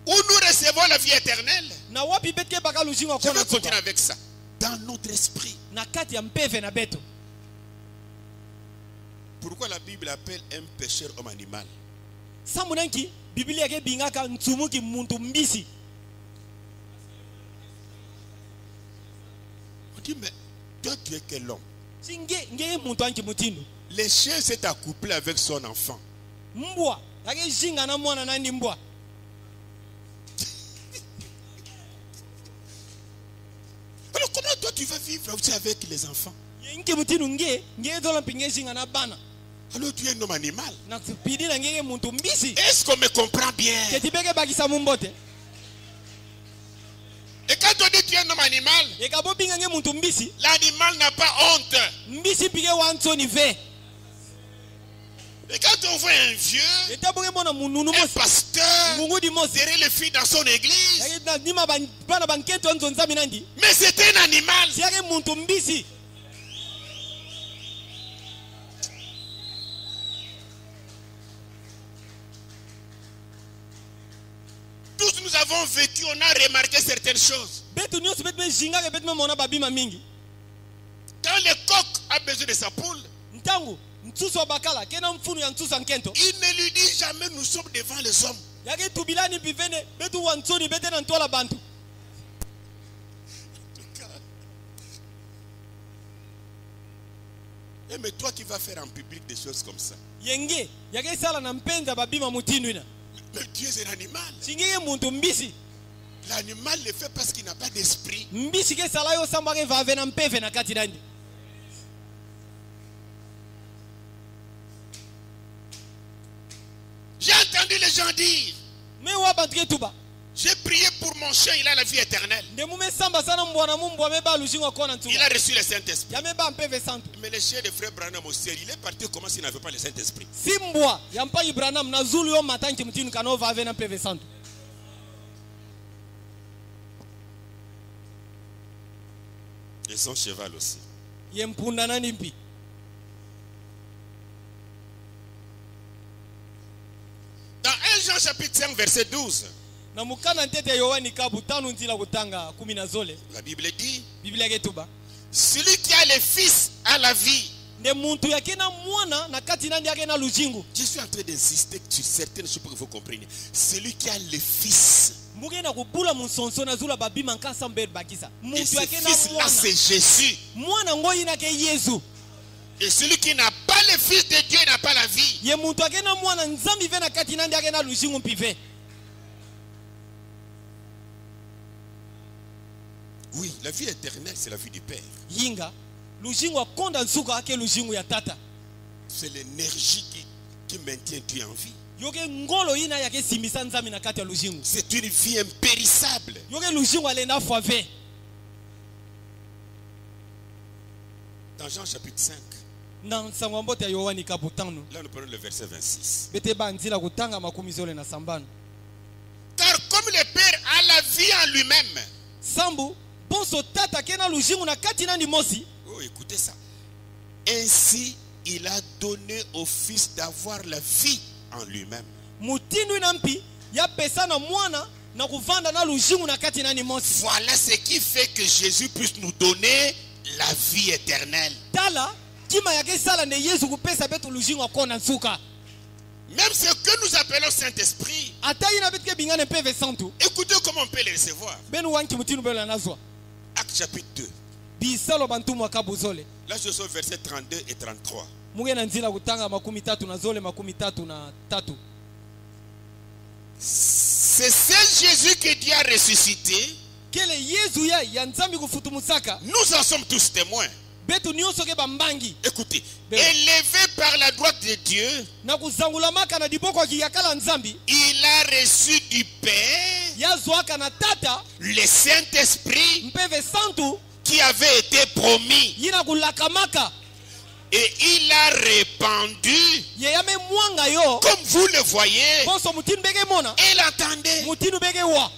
Speaker 2: Où nous recevons la vie éternelle.
Speaker 3: Na wapi betke baka lushingu
Speaker 2: Je
Speaker 3: kona
Speaker 2: vais continuer
Speaker 3: nsuka
Speaker 2: avec ça. Dans notre esprit.
Speaker 3: na kati ya mpeve na beto.
Speaker 2: Pourquoi la Bible appelle un pécheur homme animal?
Speaker 3: Samunanki Biblia ke bingaka ntsumuki muntu mbisi.
Speaker 2: On dit, mais toi tu es quel homme?
Speaker 3: Singe nge muntu anki mutindo.
Speaker 2: Le chien s'est accouplé avec son enfant.
Speaker 3: Mbwa yake jinga na mwana nandi mbwa.
Speaker 2: Alors comment toi tu vas vivre aussi avec les enfants?
Speaker 3: Yenki mutindo nge dola pinge jinga na bana.
Speaker 2: Alors tu es un homme animal.
Speaker 3: Na pidi na nge muntu mbisi.
Speaker 2: Est-ce qu'on me comprend bien?
Speaker 3: Ketibeke bakisa mumbote.
Speaker 2: Et quand on dit tu es un homme animal,
Speaker 3: Ekabo binga nge muntu mbisi.
Speaker 2: l'animal n'a pas honte.
Speaker 3: Mbisi pige wansoni ve.
Speaker 2: Et quand on voit un vieux,
Speaker 3: Etaboke mona mununu
Speaker 2: un
Speaker 3: mosi.
Speaker 2: pasteur,
Speaker 3: Ngungudi mosi.
Speaker 2: derrière les filles dans son église,
Speaker 3: Yake na nima bana banketo anzo nzami nandi.
Speaker 2: mais c'est un animal.
Speaker 3: Si yake muntu mbisi.
Speaker 2: Tous nous avons vécu, on a remarqué certaines choses.
Speaker 3: Betu nyonso betu me jinga ke betu me mona babima mingi.
Speaker 2: Quand le coq a besoin de sa poule,
Speaker 3: Ntangu ntsusu wa bakala kena mfunu ya ntsusu nkento.
Speaker 2: il ne lui dit jamais nous sommes devant les hommes.
Speaker 3: Yake tubilani pivene betu wansoni bete na ntola bantu.
Speaker 2: Eh, mais toi qui vas faire en public des choses comme ça,
Speaker 3: Yenge yake sala na mpenza babima mutindu ina.
Speaker 2: mais tu es un animal.
Speaker 3: Singenge muntu mbisi.
Speaker 2: L'animal le fait parce qu'il n'a pas d'esprit.
Speaker 3: Mbisi ke sala yo samba ke vave na mpeve na kati nandi.
Speaker 2: J'ai entendu les gens dire,
Speaker 3: Me wa bantu ke tuba.
Speaker 2: j'ai prié pour mon chien, il a la vie éternelle.
Speaker 3: Nde mume samba sana mbwana mumbwa me ba lushingo kona
Speaker 2: Il
Speaker 3: ntuba.
Speaker 2: a reçu le Saint-Esprit.
Speaker 3: Ya me ba mpeve santu.
Speaker 2: Mais le chien de frère Branham au ciel, il est parti comment s'il n'avait pas le Saint-Esprit?
Speaker 3: Simbwa ya mpa Ibrahim na zulu yo matanki mutinu kano vave na mpeve santu.
Speaker 2: Et son cheval aussi.
Speaker 3: Ye mpunda nani mpi.
Speaker 2: Dans 1 Jean chapitre 5 verset 12,
Speaker 3: Na mukana ntete ya Yohani kabu tanu nzila kutanga 10 na zole.
Speaker 2: la Bible dit,
Speaker 3: Biblia ketuba.
Speaker 2: celui qui a le Fils a la vie.
Speaker 3: Nde muntu yake na mwana na kati nandi yake na lushingu.
Speaker 2: Je suis en train d'insister sur certaines choses pour que vous compreniez. Celui qui a le Fils,
Speaker 3: Muge na kubula musonso na zula babima nkasa mbele bakisa.
Speaker 2: et
Speaker 3: Muntu
Speaker 2: ce
Speaker 3: yake na
Speaker 2: Fils-là,
Speaker 3: mwana.
Speaker 2: c'est Jésus.
Speaker 3: Mwana ngoyi na ke Yesu.
Speaker 2: Et celui qui n'a pas le Fils de Dieu n'a pas la vie.
Speaker 3: Ye muntu yake na mwana nzambi ve na kati nandi yake na lushingu mpive.
Speaker 2: Oui, la vie éternelle, c'est la vie du Père.
Speaker 3: Yinga. Lushingu akonda nsuka ake lushingu ya tata.
Speaker 2: C'est l'énergie qui maintient Dieu en vie.
Speaker 3: Yoke ngolo ina yake simisa nzambi na kati ya lushingu.
Speaker 2: C'est une vie impérissable.
Speaker 3: Yoke lushingu alenda fwave.
Speaker 2: Dans Jean chapitre 5,
Speaker 3: Na nsango mbote ya Yohani kabu tanu.
Speaker 2: là nous prenons le verset 26.
Speaker 3: Bete ba nzila kutanga makumi zole na sambano.
Speaker 2: Car comme le Père a la vie en lui-même.
Speaker 3: Sambu bonso tata kena lushingu na kati nandi mosi.
Speaker 2: Oh, écoutez ça. Ainsi, il a donné au Fils d'avoir la vie en lui-même.
Speaker 3: Mutindu ina mpi ya pesa na mwana na kuvanda na lushingu na kati nandi mosi.
Speaker 2: Voilà ce qui fait que Jésus puisse nous donner la vie éternelle.
Speaker 3: Tala kima yake sala ne Yesu kupesa betu lushingu akona nsuka.
Speaker 2: Même ce que nous appelons Saint-Esprit,
Speaker 3: ata ina betike bingane peve santu
Speaker 2: écoutez comment on peut les recevoir.
Speaker 3: benu wanki mutinu bela nazwa
Speaker 2: Acte chapitre 2.
Speaker 3: bisalo bantu mwakabuzole
Speaker 2: Là, je suis au verset 32 et 33.
Speaker 3: muge na nzila kutanga makumi tatu na zole makumi tatu na tatu.
Speaker 2: C'est ce Jésus que Dieu a ressuscité.
Speaker 3: Kele Yesu ya nzambi kufutumusaka
Speaker 2: Nous en sommes tous témoins.
Speaker 3: betu nyonso ke bambangi
Speaker 2: Écoutez,
Speaker 3: Ben.
Speaker 2: élevé par la droite de Dieu,
Speaker 3: na kuzangulamaka na diboko kiyakala nzambi
Speaker 2: il a reçu du Père
Speaker 3: yazwaka na tata
Speaker 2: le Saint-Esprit
Speaker 3: mpeve santu
Speaker 2: qui avait été promis.
Speaker 3: yina kulakamaka
Speaker 2: Et il a répandu,
Speaker 3: yeyame mwanga yo
Speaker 2: comme vous le voyez,
Speaker 3: bonso mutinu bege mona
Speaker 2: et l'entendez.
Speaker 3: mutinu bege wa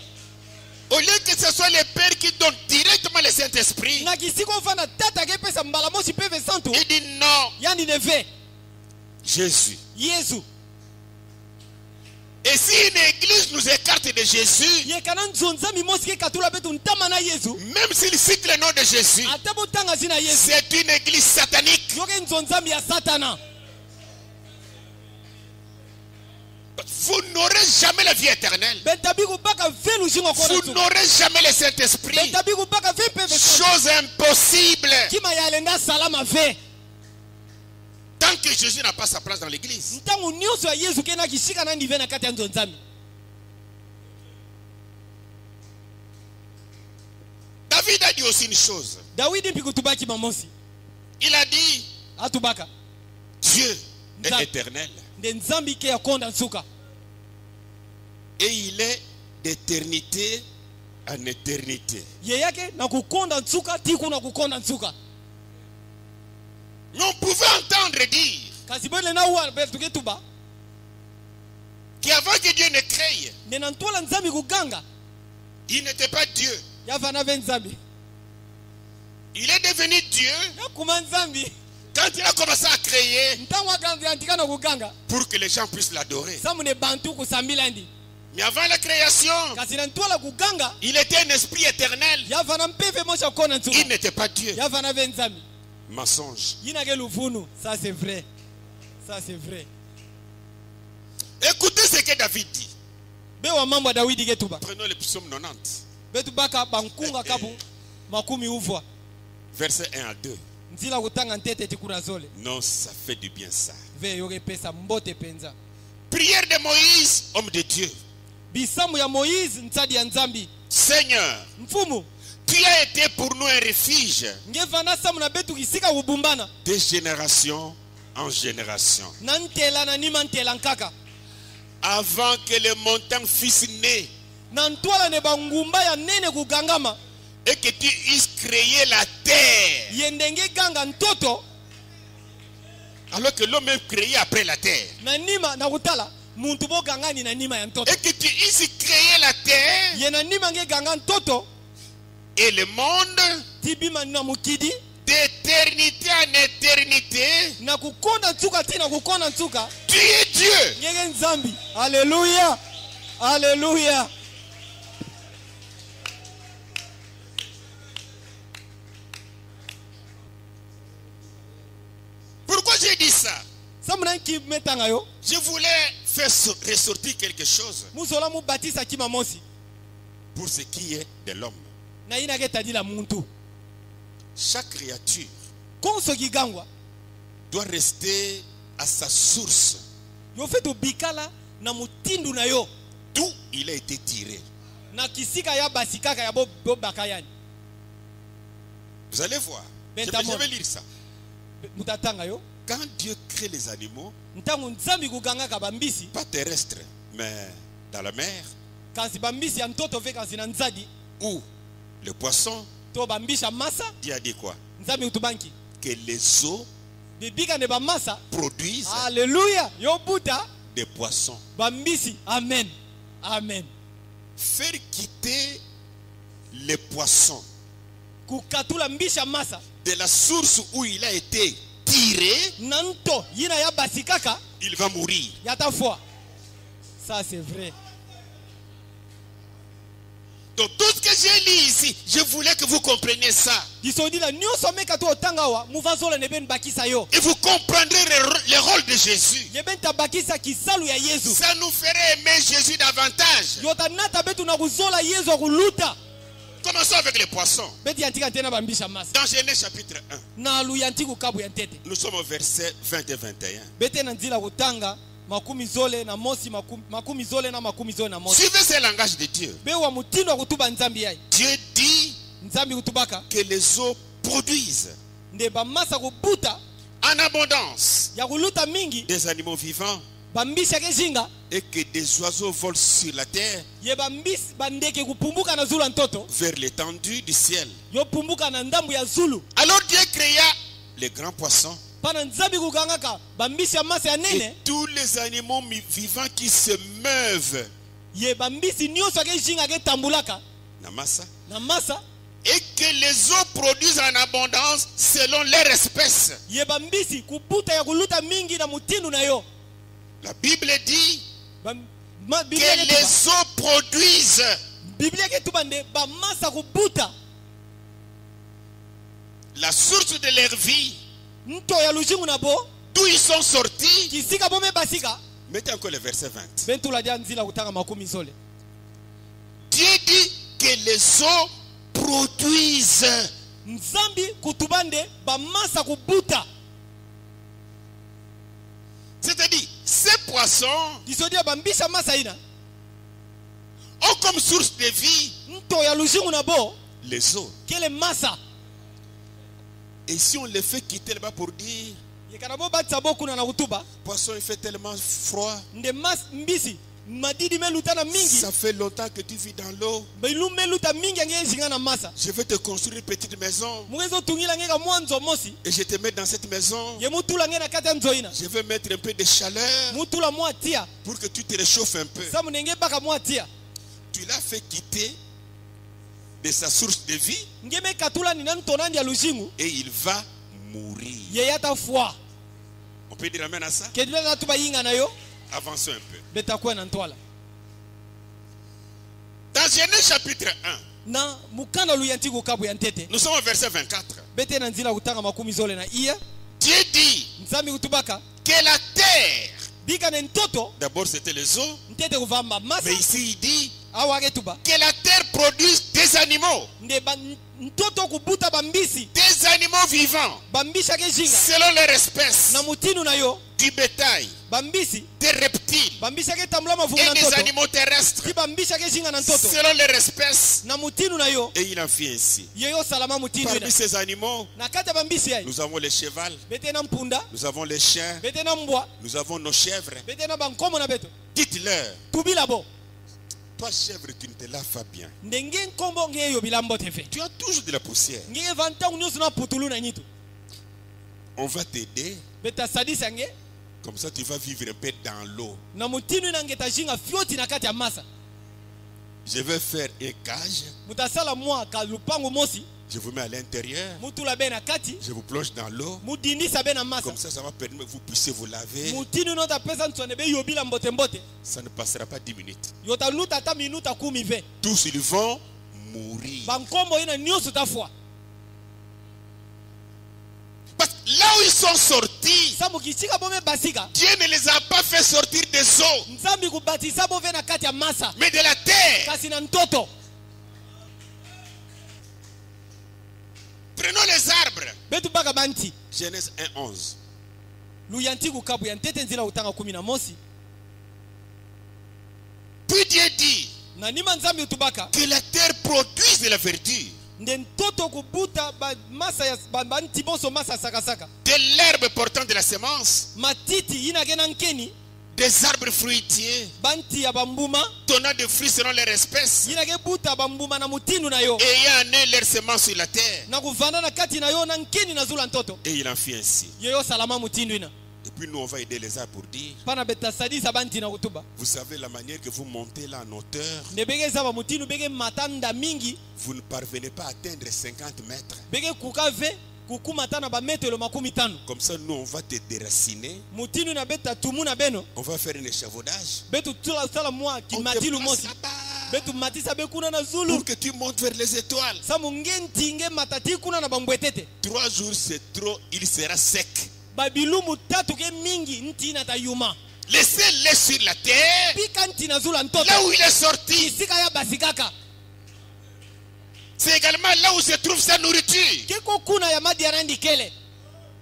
Speaker 2: Au lieu que ce soit le Père qui donne directement le Saint-Esprit,
Speaker 3: na kisiko fana tata ke pesa mbala mosi peve santu
Speaker 2: il dit non,
Speaker 3: yani neve
Speaker 2: Jésus.
Speaker 3: Yesu
Speaker 2: Et si une église nous écarte de Jésus,
Speaker 3: yekana nzonzami mosi ke katula betu ntama na Yesu
Speaker 2: même s'il cite le nom de Jésus,
Speaker 3: ata botanga zina Yesu
Speaker 2: c'est une église satanique.
Speaker 3: yoke nzonzami ya satana
Speaker 2: Vous n'aurez jamais la vie éternelle.
Speaker 3: bentabi kubaka velu jingo
Speaker 2: Vous
Speaker 3: kona tu
Speaker 2: n'aurez jamais le Saint-Esprit.
Speaker 3: bentabi kubaka ve peve santu
Speaker 2: Chose impossible.
Speaker 3: kima yalenga salama ve
Speaker 2: Tant que Jésus n'a pas sa place dans l'église.
Speaker 3: ntango nyonso ya Yesu ke na kishika na ndive na kati ya nzonzami.
Speaker 2: David a dit aussi une chose.
Speaker 3: Dawidi mpi kutubaki mamosi
Speaker 2: Il a dit,
Speaker 3: atubaka
Speaker 2: Dieu est
Speaker 3: Nzambe.
Speaker 2: éternel.
Speaker 3: nde nzambi ke yakonda nsuka
Speaker 2: Et il est d'éternité en éternité.
Speaker 3: ye yake na kukonda nsuka tiku na kukonda nsuka
Speaker 2: Mais on pouvait entendre dire
Speaker 3: kasi bwele na uwa betuke tuba
Speaker 2: qu'avant que Dieu ne crée,
Speaker 3: nde na ntola nzambi kuganga
Speaker 2: il n'était pas Dieu.
Speaker 3: yavana ve nzambi
Speaker 2: Il est devenu Dieu
Speaker 3: yakuma nzambi
Speaker 2: quand il a commencé à créer
Speaker 3: ntango akantika na kuganga
Speaker 2: pour que les gens puissent l'adorer.
Speaker 3: samune bantu kusambila ndi
Speaker 2: Mais avant la création,
Speaker 3: kasi na ntola kuganga
Speaker 2: il était un esprit éternel.
Speaker 3: yavana mpeve mosi akona
Speaker 2: Il
Speaker 3: nsuka
Speaker 2: n'était pas Dieu.
Speaker 3: yavana ve nzambi
Speaker 2: Mensonge.
Speaker 3: yinake luvunu ça c'est vrai ça c'est vrai
Speaker 2: Écoutez ce que David dit.
Speaker 3: bewa mambo ya Dawidi ke tuba
Speaker 2: Prenons le psaume 90,
Speaker 3: betu baka bankunga kabu makumi uvwa
Speaker 2: versets 1 à 2.
Speaker 3: nzila kutanga ntete tikuna zole
Speaker 2: Non, ça fait du bien ça.
Speaker 3: ve yoke pesa mbote penza
Speaker 2: Prière de Moïse, homme de Dieu.
Speaker 3: bisamu ya Moïse ntsadi ya nzambi
Speaker 2: Seigneur,
Speaker 3: mfumu
Speaker 2: tu as été pour nous un refuge
Speaker 3: ngevana samu na betu kisika kubumbana
Speaker 2: de génération en génération.
Speaker 3: na ntela na nima ntela nkaka
Speaker 2: Avant que les montagnes fussent nées
Speaker 3: na ntwala ne bangumba ya nene kugangama
Speaker 2: et que tu eusses créé la terre.
Speaker 3: yendenge ganga ntoto
Speaker 2: Alors que l'homme est créé après la terre.
Speaker 3: na nima na kutala muntu bogangani na nima ya ntoto
Speaker 2: Et que tu eusses créé la terre
Speaker 3: ye na nima nge ganga ntoto
Speaker 2: et le monde
Speaker 3: tibima na mukidi
Speaker 2: d'éternité en éternité.
Speaker 3: na kukonda nsuka tina kukonda nsuka
Speaker 2: Tu es Dieu.
Speaker 3: ngeke nzambi. Alléluia, alléluia.
Speaker 2: Pourquoi j'ai dit ça?
Speaker 3: Samuna ki metanga yo
Speaker 2: Je voulais faire ressortir quelque chose
Speaker 3: musola mu batisa kima mosi
Speaker 2: pour ce qui est de l'homme.
Speaker 3: na ina ke tadila muntu
Speaker 2: Chaque créature
Speaker 3: konso kigangwa
Speaker 2: doit rester à sa source,
Speaker 3: yo fetu bikala na mutindu na yo
Speaker 2: d'où il a été tiré.
Speaker 3: na kisika ya basikaka ya bo bakayani
Speaker 2: Vous allez voir.
Speaker 3: Ben,
Speaker 2: Je vais lire ça.
Speaker 3: mutatanga yo
Speaker 2: Quand Dieu crée les animaux,
Speaker 3: ntango nzambi kuganga ka bambisi
Speaker 2: pas terrestres, mais dans la mer,
Speaker 3: kasi bambisi ya ntoto ve kasi na nzadi
Speaker 2: ou le poisson,
Speaker 3: to bambisha masa
Speaker 2: Dieu a dit quoi?
Speaker 3: nzambi utubanki
Speaker 2: Que les eaux
Speaker 3: bibika ne bamasa.
Speaker 2: produisent
Speaker 3: Alléluia, yo buta
Speaker 2: des poissons.
Speaker 3: bambisi. Amen, amen.
Speaker 2: Faire quitter les poissons
Speaker 3: Kukatula mbisha masa
Speaker 2: de la source où il a été tiré,
Speaker 3: nanto yina ya basikaka
Speaker 2: il va mourir.
Speaker 3: yata foi. Ça c'est vrai.
Speaker 2: Donc tout ce que j'ai lu ici, je voulais que vous compreniez ça.
Speaker 3: Et vous
Speaker 2: comprendrez le rôle de Jésus. Ça nous ferait aimer Jésus davantage. Commençons avec les poissons. Dans Genèse chapitre 1. Nous sommes au verset 20 et 21. Suivez ce langage de Dieu. Dieu dit que les eaux produisent en abondance des animaux vivants et que des oiseaux volent sur la terre vers l'étendue du ciel. Alors Dieu créa les grands poissons et tous les animaux vivants qui se meuvent et que les eaux produisent en abondance selon leur espèce. La Bible dit que les eaux produisent la source de leur vie, d'où ils sont sortis. Mettez encore le verset 20. Dieu dit que les eaux produisent. C'est-à-dire, ces poissons ont comme source de vie les eaux. Et si on les fait quitter là-bas pour dire, poisson il fait tellement froid, ça fait longtemps que tu vis dans l'eau, je vais te construire une petite maison et je te mets dans cette maison, je vais mettre un peu de chaleur pour que tu te réchauffes un peu. Tu l'as fait quitter de sa source de vie et il va mourir. On peut dire amen à ça? Avançons un peu. Dans Genèse chapitre 1, nous sommes au verset 24. Dieu dit que la terre, d'abord c'était les eaux, mais ici il dit que la terre produise des animaux, des animaux vivants selon leur espèce, du bétail, des reptiles et des animaux terrestres selon leur espèce. Et il en fit ainsi. Parmi ces animaux, nous avons les chevals, nous avons les chiens, nous avons nos chèvres. Dites-leur, toi chèvre, tu ne te laves pas bien. Tu as toujours de la poussière. On va t'aider. Comme ça tu vas vivre un peu dans l'eau. Je vais faire un cage. Je vous mets à l'intérieur. Je vous plonge dans l'eau. Comme ça, ça va permettre que vous puissiez vous laver. Ça ne passera pas 10 minutes. Tous ils vont mourir. Parce que là où ils sont sortis, Dieu ne les a pas fait sortir des eaux, mais de la terre. Prenons les arbres. Genèse 1:11. Puis Dieu dit que la terre produise de la verdure, de l'herbe portant de la semence, des arbres fruitiers, donnant des fruits selon leur espèce, et ayant né leur semence sur la terre. Et il en fit ainsi. Et puis nous on va aider les arbres pour dire, vous savez la manière que vous montez là en hauteur, vous ne parvenez pas à atteindre 50 mètres. Comme ça nous on va te déraciner, on va faire un échafaudage, on te place là-bas
Speaker 3: betu matisa be kuna na zulu
Speaker 2: pour que tu montes vers les étoiles.
Speaker 3: samu ngentinge matati kuna na bambwetete
Speaker 2: 3 jours c'est trop, il sera sec.
Speaker 3: babilumu tatu ke mingi ntina tayuma
Speaker 2: Laissez-les sur la terre,
Speaker 3: pika ntina zula ntoto
Speaker 2: là où il est sorti.
Speaker 3: isika ya basikaka
Speaker 2: C'est également là où se trouve sa nourriture.
Speaker 3: keko kuna ya madi arandi kele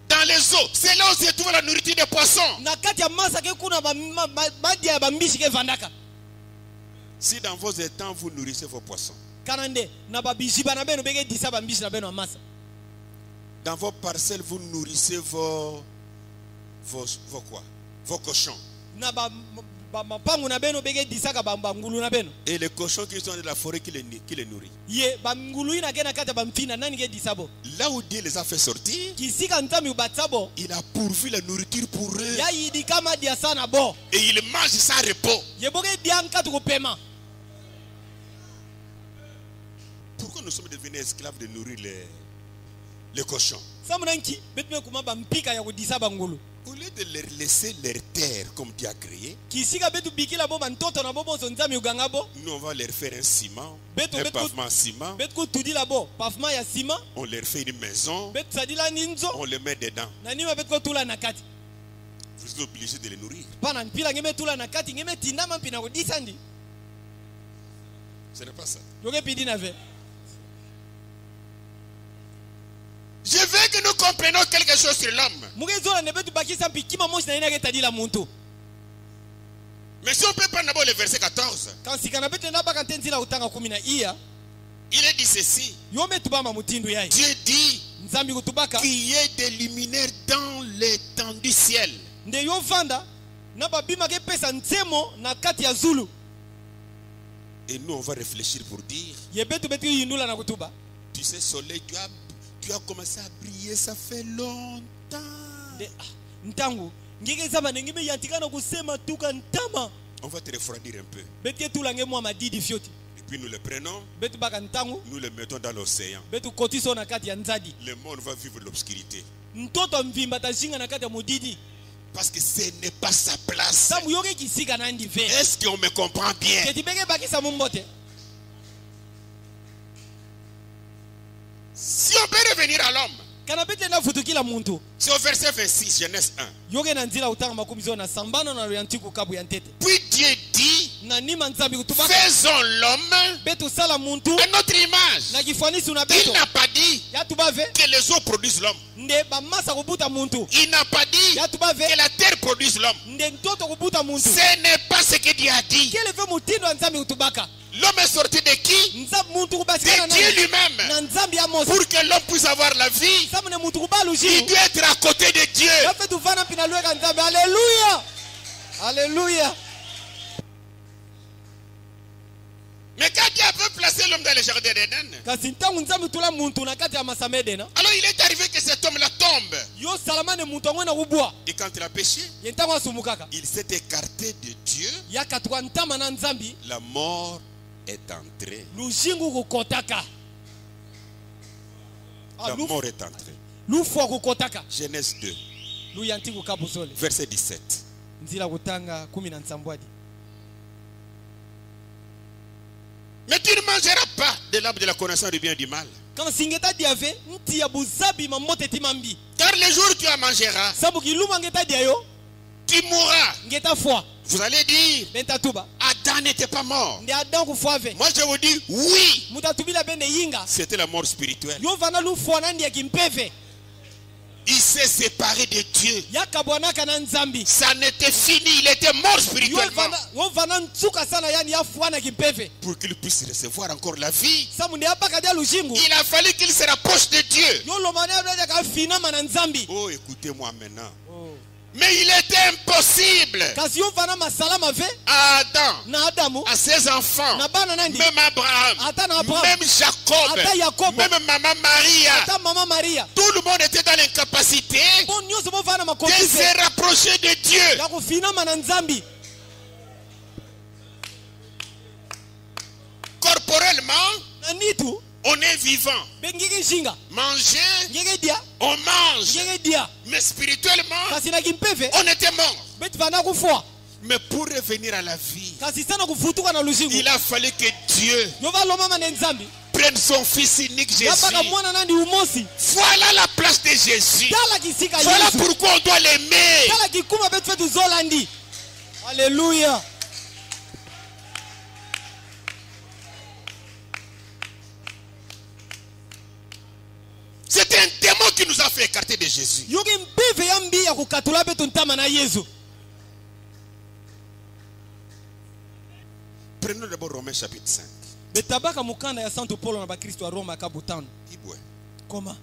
Speaker 2: Dans les eaux, c'est là où se trouve la nourriture des poissons.
Speaker 3: na kati ya masa ke kuna madi ya bambishi ke vandaka
Speaker 2: Si dans vos étangs vous nourrissez vos poissons,
Speaker 3: kanande na babijiba na beno beke disa bambishi na beno amasa
Speaker 2: dans vos parcelles vous nourrissez vos quoi? Vos cochons.
Speaker 3: na mapangu na beno beke disaka bangulu na beno
Speaker 2: Et les cochons qui sont de la forêt qui les nourrit.
Speaker 3: ye bangulu ina kena kati ya bamfina nani ke disabo
Speaker 2: Là où Dieu les a fait sortir,
Speaker 3: kisika ntami ubatsabo
Speaker 2: il a pourvu la nourriture pour eux.
Speaker 3: ya yidi kama dia sana bo
Speaker 2: Et ils mangent sans repos.
Speaker 3: ye boke dia nkatu kupema
Speaker 2: Pourquoi nous sommes devenus esclaves de nourrir les cochons?
Speaker 3: samunanki betume kuma bampika ya kudisa bangulu
Speaker 2: Au lieu de leur laisser leur terre comme Dieu a créé,
Speaker 3: kisika betu bikila bo bantoto na bo bonso nzami uganga bo
Speaker 2: nous on va leur faire un ciment,
Speaker 3: Beto,
Speaker 2: un
Speaker 3: beto.
Speaker 2: pavement en ciment,
Speaker 3: betu kutudila bo pavement ya sima
Speaker 2: on leur fait une maison,
Speaker 3: betu sadila ninzo
Speaker 2: on les met dedans.
Speaker 3: na nima betu kotula na kati
Speaker 2: Vous êtes obligés de les nourrir.
Speaker 3: pana mpila ngeme tula na kati ngeme tindama mpina kudisa ndi
Speaker 2: Ce n'est pas ça.
Speaker 3: yoke pidi na ve
Speaker 2: Je veux que nous comprenions quelque chose sur l'homme.
Speaker 3: mukezola ne betu bakisa mpi kima moshi na ina ke tadila muntu
Speaker 2: Mais si on peut prendre d'abord le verset 14,
Speaker 3: kansika na betu na baka ntenzila utanga 10 na iya
Speaker 2: il est dit ceci.
Speaker 3: yome tubama mutindu yayi
Speaker 2: Dieu dit
Speaker 3: nzambi kutubaka
Speaker 2: qu'il y ait des luminaires dans l'étendue du ciel.
Speaker 3: nde yo vanda na babima ke pesa ntsemo na kati ya zulu
Speaker 2: Et nous, on va réfléchir pour dire,
Speaker 3: ye betu betu yindula na kutuba
Speaker 2: tu sais, soleil, tu as commencé à briller, ça fait longtemps.
Speaker 3: nde ntangu ngike zaba ngime yantikana kusema tuka ntama
Speaker 2: On va te refroidir un peu.
Speaker 3: betu tula nge mwa madidi fyoti
Speaker 2: Et puis nous les prenons,
Speaker 3: betu baka ntangu
Speaker 2: nous les mettons dans l'océan.
Speaker 3: betu kotiso na kati ya nzadi
Speaker 2: Le monde va vivre l'obscurité.
Speaker 3: mtoto mvimba tashinga na kati ya mudidi
Speaker 2: Parce que ce n'est pas sa place.
Speaker 3: samu yoke kisika na ndi ve
Speaker 2: Est-ce qu'on me comprend bien?
Speaker 3: keti beke bakisa mumbote
Speaker 2: Si on peut revenir à l'homme,
Speaker 3: kana bete na futukila muntu
Speaker 2: c'est au verset 26, Genèse 1.
Speaker 3: yoke na nzila utanga makumi zona sambana na yantiku kabu ya ntete
Speaker 2: Puis Dieu dit,
Speaker 3: na nima nzambi kutubaka
Speaker 2: faisons l'homme
Speaker 3: betu sala muntu
Speaker 2: à notre image.
Speaker 3: na kifanisi una
Speaker 2: Il
Speaker 3: beto
Speaker 2: n'a pas dit
Speaker 3: yatu bave
Speaker 2: que les eaux produisent l'homme.
Speaker 3: nde bamasa kubuta muntu
Speaker 2: Il n'a pas dit
Speaker 3: yatu bave
Speaker 2: que la terre produise l'homme.
Speaker 3: nde ntoto kubuta muntu
Speaker 2: Ce n'est pas ce que Dieu a dit.
Speaker 3: kele ve mutindo wa nzambi kutubaka
Speaker 2: L'homme est sorti de qui?
Speaker 3: nzambi muntu kubasikana
Speaker 2: De Dieu
Speaker 3: na
Speaker 2: lui-même.
Speaker 3: nzambi ya mosi
Speaker 2: Pour que l'homme puisse avoir la vie,
Speaker 3: samu ne muntu kubalu
Speaker 2: il
Speaker 3: jiru
Speaker 2: doit être à côté de Dieu.
Speaker 3: yafe tufana mpina lueka nzambi haleluya haleluya
Speaker 2: Mais quand Dieu a placé l'homme dans le jardin d'Éden,
Speaker 3: kasi ntangu nzambi tula muntu na kati ya masamedena
Speaker 2: alors il est arrivé que cet homme-là tombe.
Speaker 3: yo salamane muntu angwe na kubwa
Speaker 2: Et quand il a péché,
Speaker 3: ye ntangu asumukaka
Speaker 2: il s'est écarté de Dieu.
Speaker 3: yakatuka ntama na nzambi
Speaker 2: La mort est entrée.
Speaker 3: lujingu kukotaka
Speaker 2: La mort est entrée.
Speaker 3: lufwa kukotaka
Speaker 2: Genèse 2,
Speaker 3: luyanti kukabusole
Speaker 2: verset 17.
Speaker 3: nzila kutanga 17
Speaker 2: Mais tu ne mangeras pas de l'arbre de la connaissance du bien et du mal.
Speaker 3: quand singeta diave nti ya buzabi mamote timambi
Speaker 2: Car le jour où tu en mangeras,
Speaker 3: sabu kiluma ngeta dia yo
Speaker 2: tu mourras.
Speaker 3: ngeta fwa
Speaker 2: Vous allez dire,
Speaker 3: benta tuba
Speaker 2: Adam n'était pas mort.
Speaker 3: ndi adan kufwave
Speaker 2: Moi je vous dis, oui,
Speaker 3: mutatubila bende yinga
Speaker 2: c'était la mort spirituelle.
Speaker 3: yo vana lufwa nandi ya kimpeve
Speaker 2: Il s'est séparé de Dieu.
Speaker 3: yakabwanaka na nzambi
Speaker 2: Ça n'était fini, il était mort
Speaker 3: yo
Speaker 2: spirituellement.
Speaker 3: vana ntsuka sana yani yafwa na kimpeve
Speaker 2: Pour qu'il puisse recevoir encore la vie,
Speaker 3: sabu ndi apaka dia lushingu
Speaker 2: il a fallu qu'il se rapproche de Dieu.
Speaker 3: yo lomane ablaja kafinama na nzambi
Speaker 2: Oh, écoutez-moi maintenant. Mais il était impossible
Speaker 3: kasi yo vana masalama ve
Speaker 2: à Adam,
Speaker 3: na adamu
Speaker 2: à ses enfants,
Speaker 3: na bana nandi
Speaker 2: même Abraham,
Speaker 3: ata na abraham
Speaker 2: même Jacob,
Speaker 3: ata yakobo
Speaker 2: même maman Maria.
Speaker 3: ata mama maria
Speaker 2: Tout le monde était dans l'incapacité
Speaker 3: bo nyonso bovana
Speaker 2: de
Speaker 3: makokize
Speaker 2: se rapprocher de Dieu.
Speaker 3: ya kufinama na nzambi
Speaker 2: Corporellement,
Speaker 3: na nitu
Speaker 2: on est vivant.
Speaker 3: bengike shinga
Speaker 2: Manger,
Speaker 3: ngeke dia
Speaker 2: on mange.
Speaker 3: ngeke dia
Speaker 2: Mais spirituellement,
Speaker 3: kasi na kimpeve
Speaker 2: on était mort.
Speaker 3: beti vana kufwa
Speaker 2: Mais pour revenir à la vie,
Speaker 3: kasi sana kufutuka na luzingu
Speaker 2: il a fallu que Dieu
Speaker 3: yova lomama ne nzambi
Speaker 2: prenne son fils unique Jésus.
Speaker 3: yapaka mwana nandi umosi
Speaker 2: Voilà la place de Jésus.
Speaker 3: tala kisika
Speaker 2: Voilà
Speaker 3: Yesu
Speaker 2: pourquoi on doit l'aimer.
Speaker 3: tala kikuma betu fetu zolandi. Alléluia.
Speaker 2: C'est un démon qui nous a fait écarter de Jésus.
Speaker 3: yoki mpive ya mbi ya kukatula betu ntama na Yesu.
Speaker 2: Prenons d'abord Romains chapitre 5.
Speaker 3: Betabaka mukanda ya Santo Paulo na bakristo wa Roma kabutano.
Speaker 2: Ibwe.
Speaker 3: Koma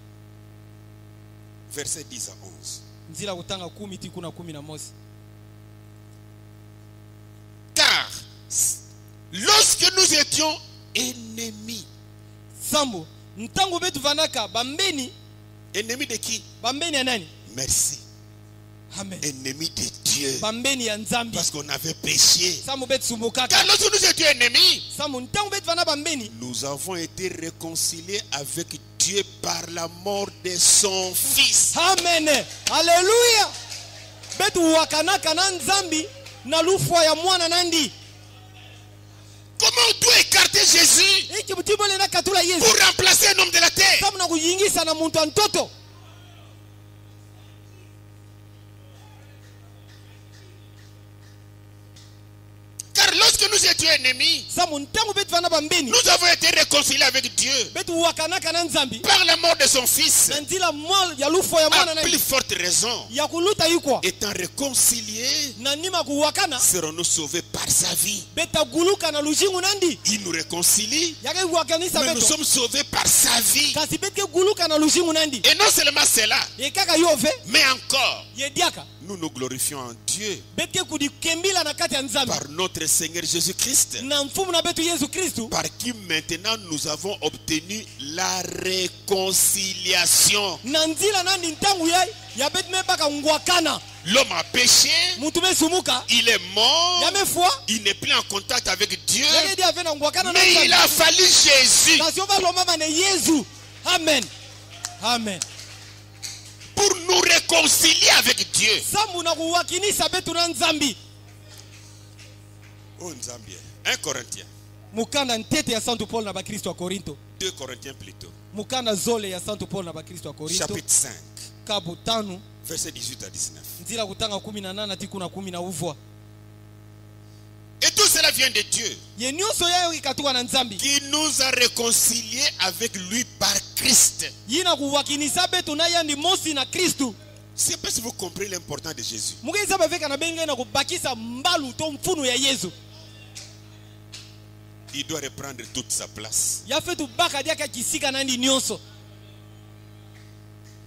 Speaker 2: Verset 10 à 11.
Speaker 3: nzila kutanga 10 ti kuna 11.
Speaker 2: Car lorsque nous étions ennemis.
Speaker 3: Sambo ntango betu vanaka bambeni.
Speaker 2: Ennemis de qui?
Speaker 3: Bambeni ya nani?
Speaker 2: Merci.
Speaker 3: Amen.
Speaker 2: Ennemis de Dieu.
Speaker 3: Bambeni ya nzambi.
Speaker 2: Parce qu'on avait péché.
Speaker 3: Sambo betu sumbukaka.
Speaker 2: Car lorsque nous étions ennemis,
Speaker 3: Sambo ntango betu vana bambeni.
Speaker 2: nous avons été réconciliés avec Dieu par la mort de son fils.
Speaker 3: Amen. Alléluia. Betu wakanaka na nzambi na lufwa ya mwana nandi.
Speaker 2: Comment on doit écarter Jésus
Speaker 3: Iki mtibole na katula Yesu.
Speaker 2: pour remplacer un homme de la terre?
Speaker 3: Samu na kuyingisa na muntu antoto.
Speaker 2: Car lorsque nous étions ennemis,
Speaker 3: Samu ntango betu vana bambeni.
Speaker 2: nous avons été réconciliés avec Dieu
Speaker 3: Betu wakanaka na nzambi.
Speaker 2: par la mort de son fils.
Speaker 3: Na nzila mwa ya lufwa ya mwana
Speaker 2: À
Speaker 3: nandi.
Speaker 2: plus forte raison,
Speaker 3: Ya kuluta yikwa.
Speaker 2: étant réconciliés,
Speaker 3: Na nima kuwakana.
Speaker 2: serons-nous sauvés par sa vie.
Speaker 3: Beta guluka na lujingu nandi.
Speaker 2: Il nous réconcilie,
Speaker 3: Yake wakanisa
Speaker 2: mais nous
Speaker 3: beto.
Speaker 2: sommes sauvés par sa vie.
Speaker 3: Kasi betke guluka na lujingu nandi.
Speaker 2: Et non seulement cela,
Speaker 3: Ye kaka yove.
Speaker 2: mais encore,
Speaker 3: Ye diaka.
Speaker 2: nous nous glorifions en Dieu
Speaker 3: Betke kudikembila na kati ya nzambi.
Speaker 2: par notre Seigneur Jésus-Christ,
Speaker 3: Na mfumu na betu Yesu Kristu.
Speaker 2: par qui maintenant nous avons obtenu la réconciliation.
Speaker 3: Na nzila nandi ntangu ya betu mebaka ngwakana.
Speaker 2: L'homme a péché,
Speaker 3: Mutu mesumuka.
Speaker 2: il est mort,
Speaker 3: Ya mefwa.
Speaker 2: il n'est plus en contact avec Dieu,
Speaker 3: Yake dia vena ngwakana na
Speaker 2: mais il
Speaker 3: nzambi.
Speaker 2: a fallu Jésus
Speaker 3: Kasi ova lomama ne Yesu. Amen. Amen.
Speaker 2: pour nous réconcilier avec Dieu.
Speaker 3: Samu na kuwakinisa betu na nzambi.
Speaker 2: Oh Nzambie. 1 Corinthiens,
Speaker 3: Mukanda ntete ya Santo Paulo na bakristo wa Korinto.
Speaker 2: 2 Corinthiens plutôt,
Speaker 3: Mukanda zole ya Santo Paulo na bakristo wa Korinto.
Speaker 2: chapitre 5,
Speaker 3: Kabu tanu.
Speaker 2: verset 18 à 19.
Speaker 3: Nzila kutanga 18 ti kuna 10 na uvwa.
Speaker 2: Et tout cela vient de Dieu,
Speaker 3: Ye nyonso yayo ikatuka na nzambi.
Speaker 2: qui nous a réconciliés avec lui par Christ.
Speaker 3: Yina kuwakinisa betu na yandi mosi na Kristu.
Speaker 2: Je ne sais pas si vous comprenez l'importance de Jésus.
Speaker 3: Mugeza baveka na benge na kubakisa mbalu to mfunu ya Yesu.
Speaker 2: Il doit reprendre toute sa place.
Speaker 3: Ya fetu baka diaka kisika nandi nyonso.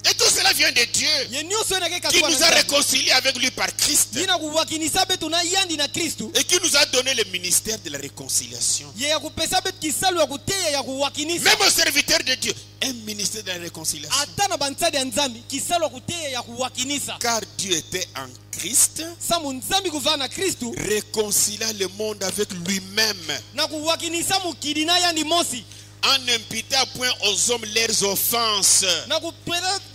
Speaker 2: Et tout cela vient de Dieu,
Speaker 3: Ye nyonso na
Speaker 2: qui
Speaker 3: katuka
Speaker 2: nous a réconciliés avec lui par Christ,
Speaker 3: Yina kuwakinisa betu na yandi na Kristu.
Speaker 2: et qui nous a donné le ministère de la réconciliation.
Speaker 3: Ye ya kupesa betu kisalu ya kuteya ya kuwakinisa.
Speaker 2: Même aux serviteurs de Dieu, un ministère de la réconciliation.
Speaker 3: Ata na bansadi ya nzambi kisalu ya kuteya ya kuwakinisa.
Speaker 2: Car Dieu était en Christ,
Speaker 3: Samu nzambi kuvaa na Kristu
Speaker 2: réconciliant le monde avec lui-même,
Speaker 3: na kuwakinisa mukili na yandi mosi.
Speaker 2: en n'imputant point aux hommes leurs offenses.
Speaker 3: Na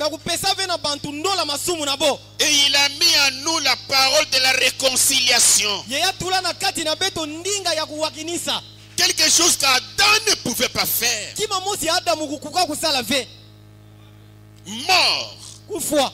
Speaker 3: kupesa ve na bantu ndola masumu na bo.
Speaker 2: Et il a mis en nous la parole de la réconciliation.
Speaker 3: Ye ya tula na kati na beto ndinga ya kuwakinisa.
Speaker 2: Quelque chose qu'Adam ne pouvait pas faire.
Speaker 3: Kima mosi Adamu kukuka kusala ve.
Speaker 2: Mort.
Speaker 3: Kufwa.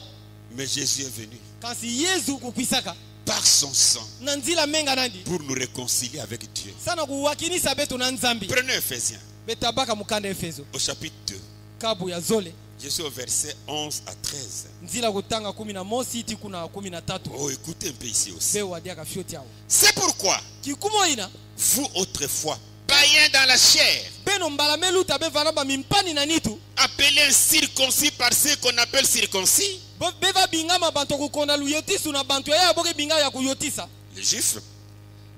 Speaker 2: Mais Jésus est venu
Speaker 3: Kasi Yesu kukwisaka.
Speaker 2: par son sang
Speaker 3: Na nzila menga nandi.
Speaker 2: pour nous réconcilier avec Dieu.
Speaker 3: Sana kuwakinisa beto na nzambi.
Speaker 2: Prenez Ephésiens
Speaker 3: Betabaka mukanda Efeso.
Speaker 2: au chapitre 2.
Speaker 3: Kabu ya zole.
Speaker 2: Je suis au verset 11 à 13.
Speaker 3: Nzila kutanga 11 ti kuna 13.
Speaker 2: Oh, écoutez un peu ici aussi.
Speaker 3: Bewa diaka fioti yao.
Speaker 2: C'est pourquoi
Speaker 3: Kikumo ina.
Speaker 2: vous autrefois, païens dans la chair,
Speaker 3: Beno mbalamelu tabe vanaba mimpani na nitu.
Speaker 2: appelés incirconcis par ceux qu'on appelle circoncis,
Speaker 3: Beva bingama bantu kukonda luyotisu na bantu ya boke binga ya kuyotisa.
Speaker 2: les juifs,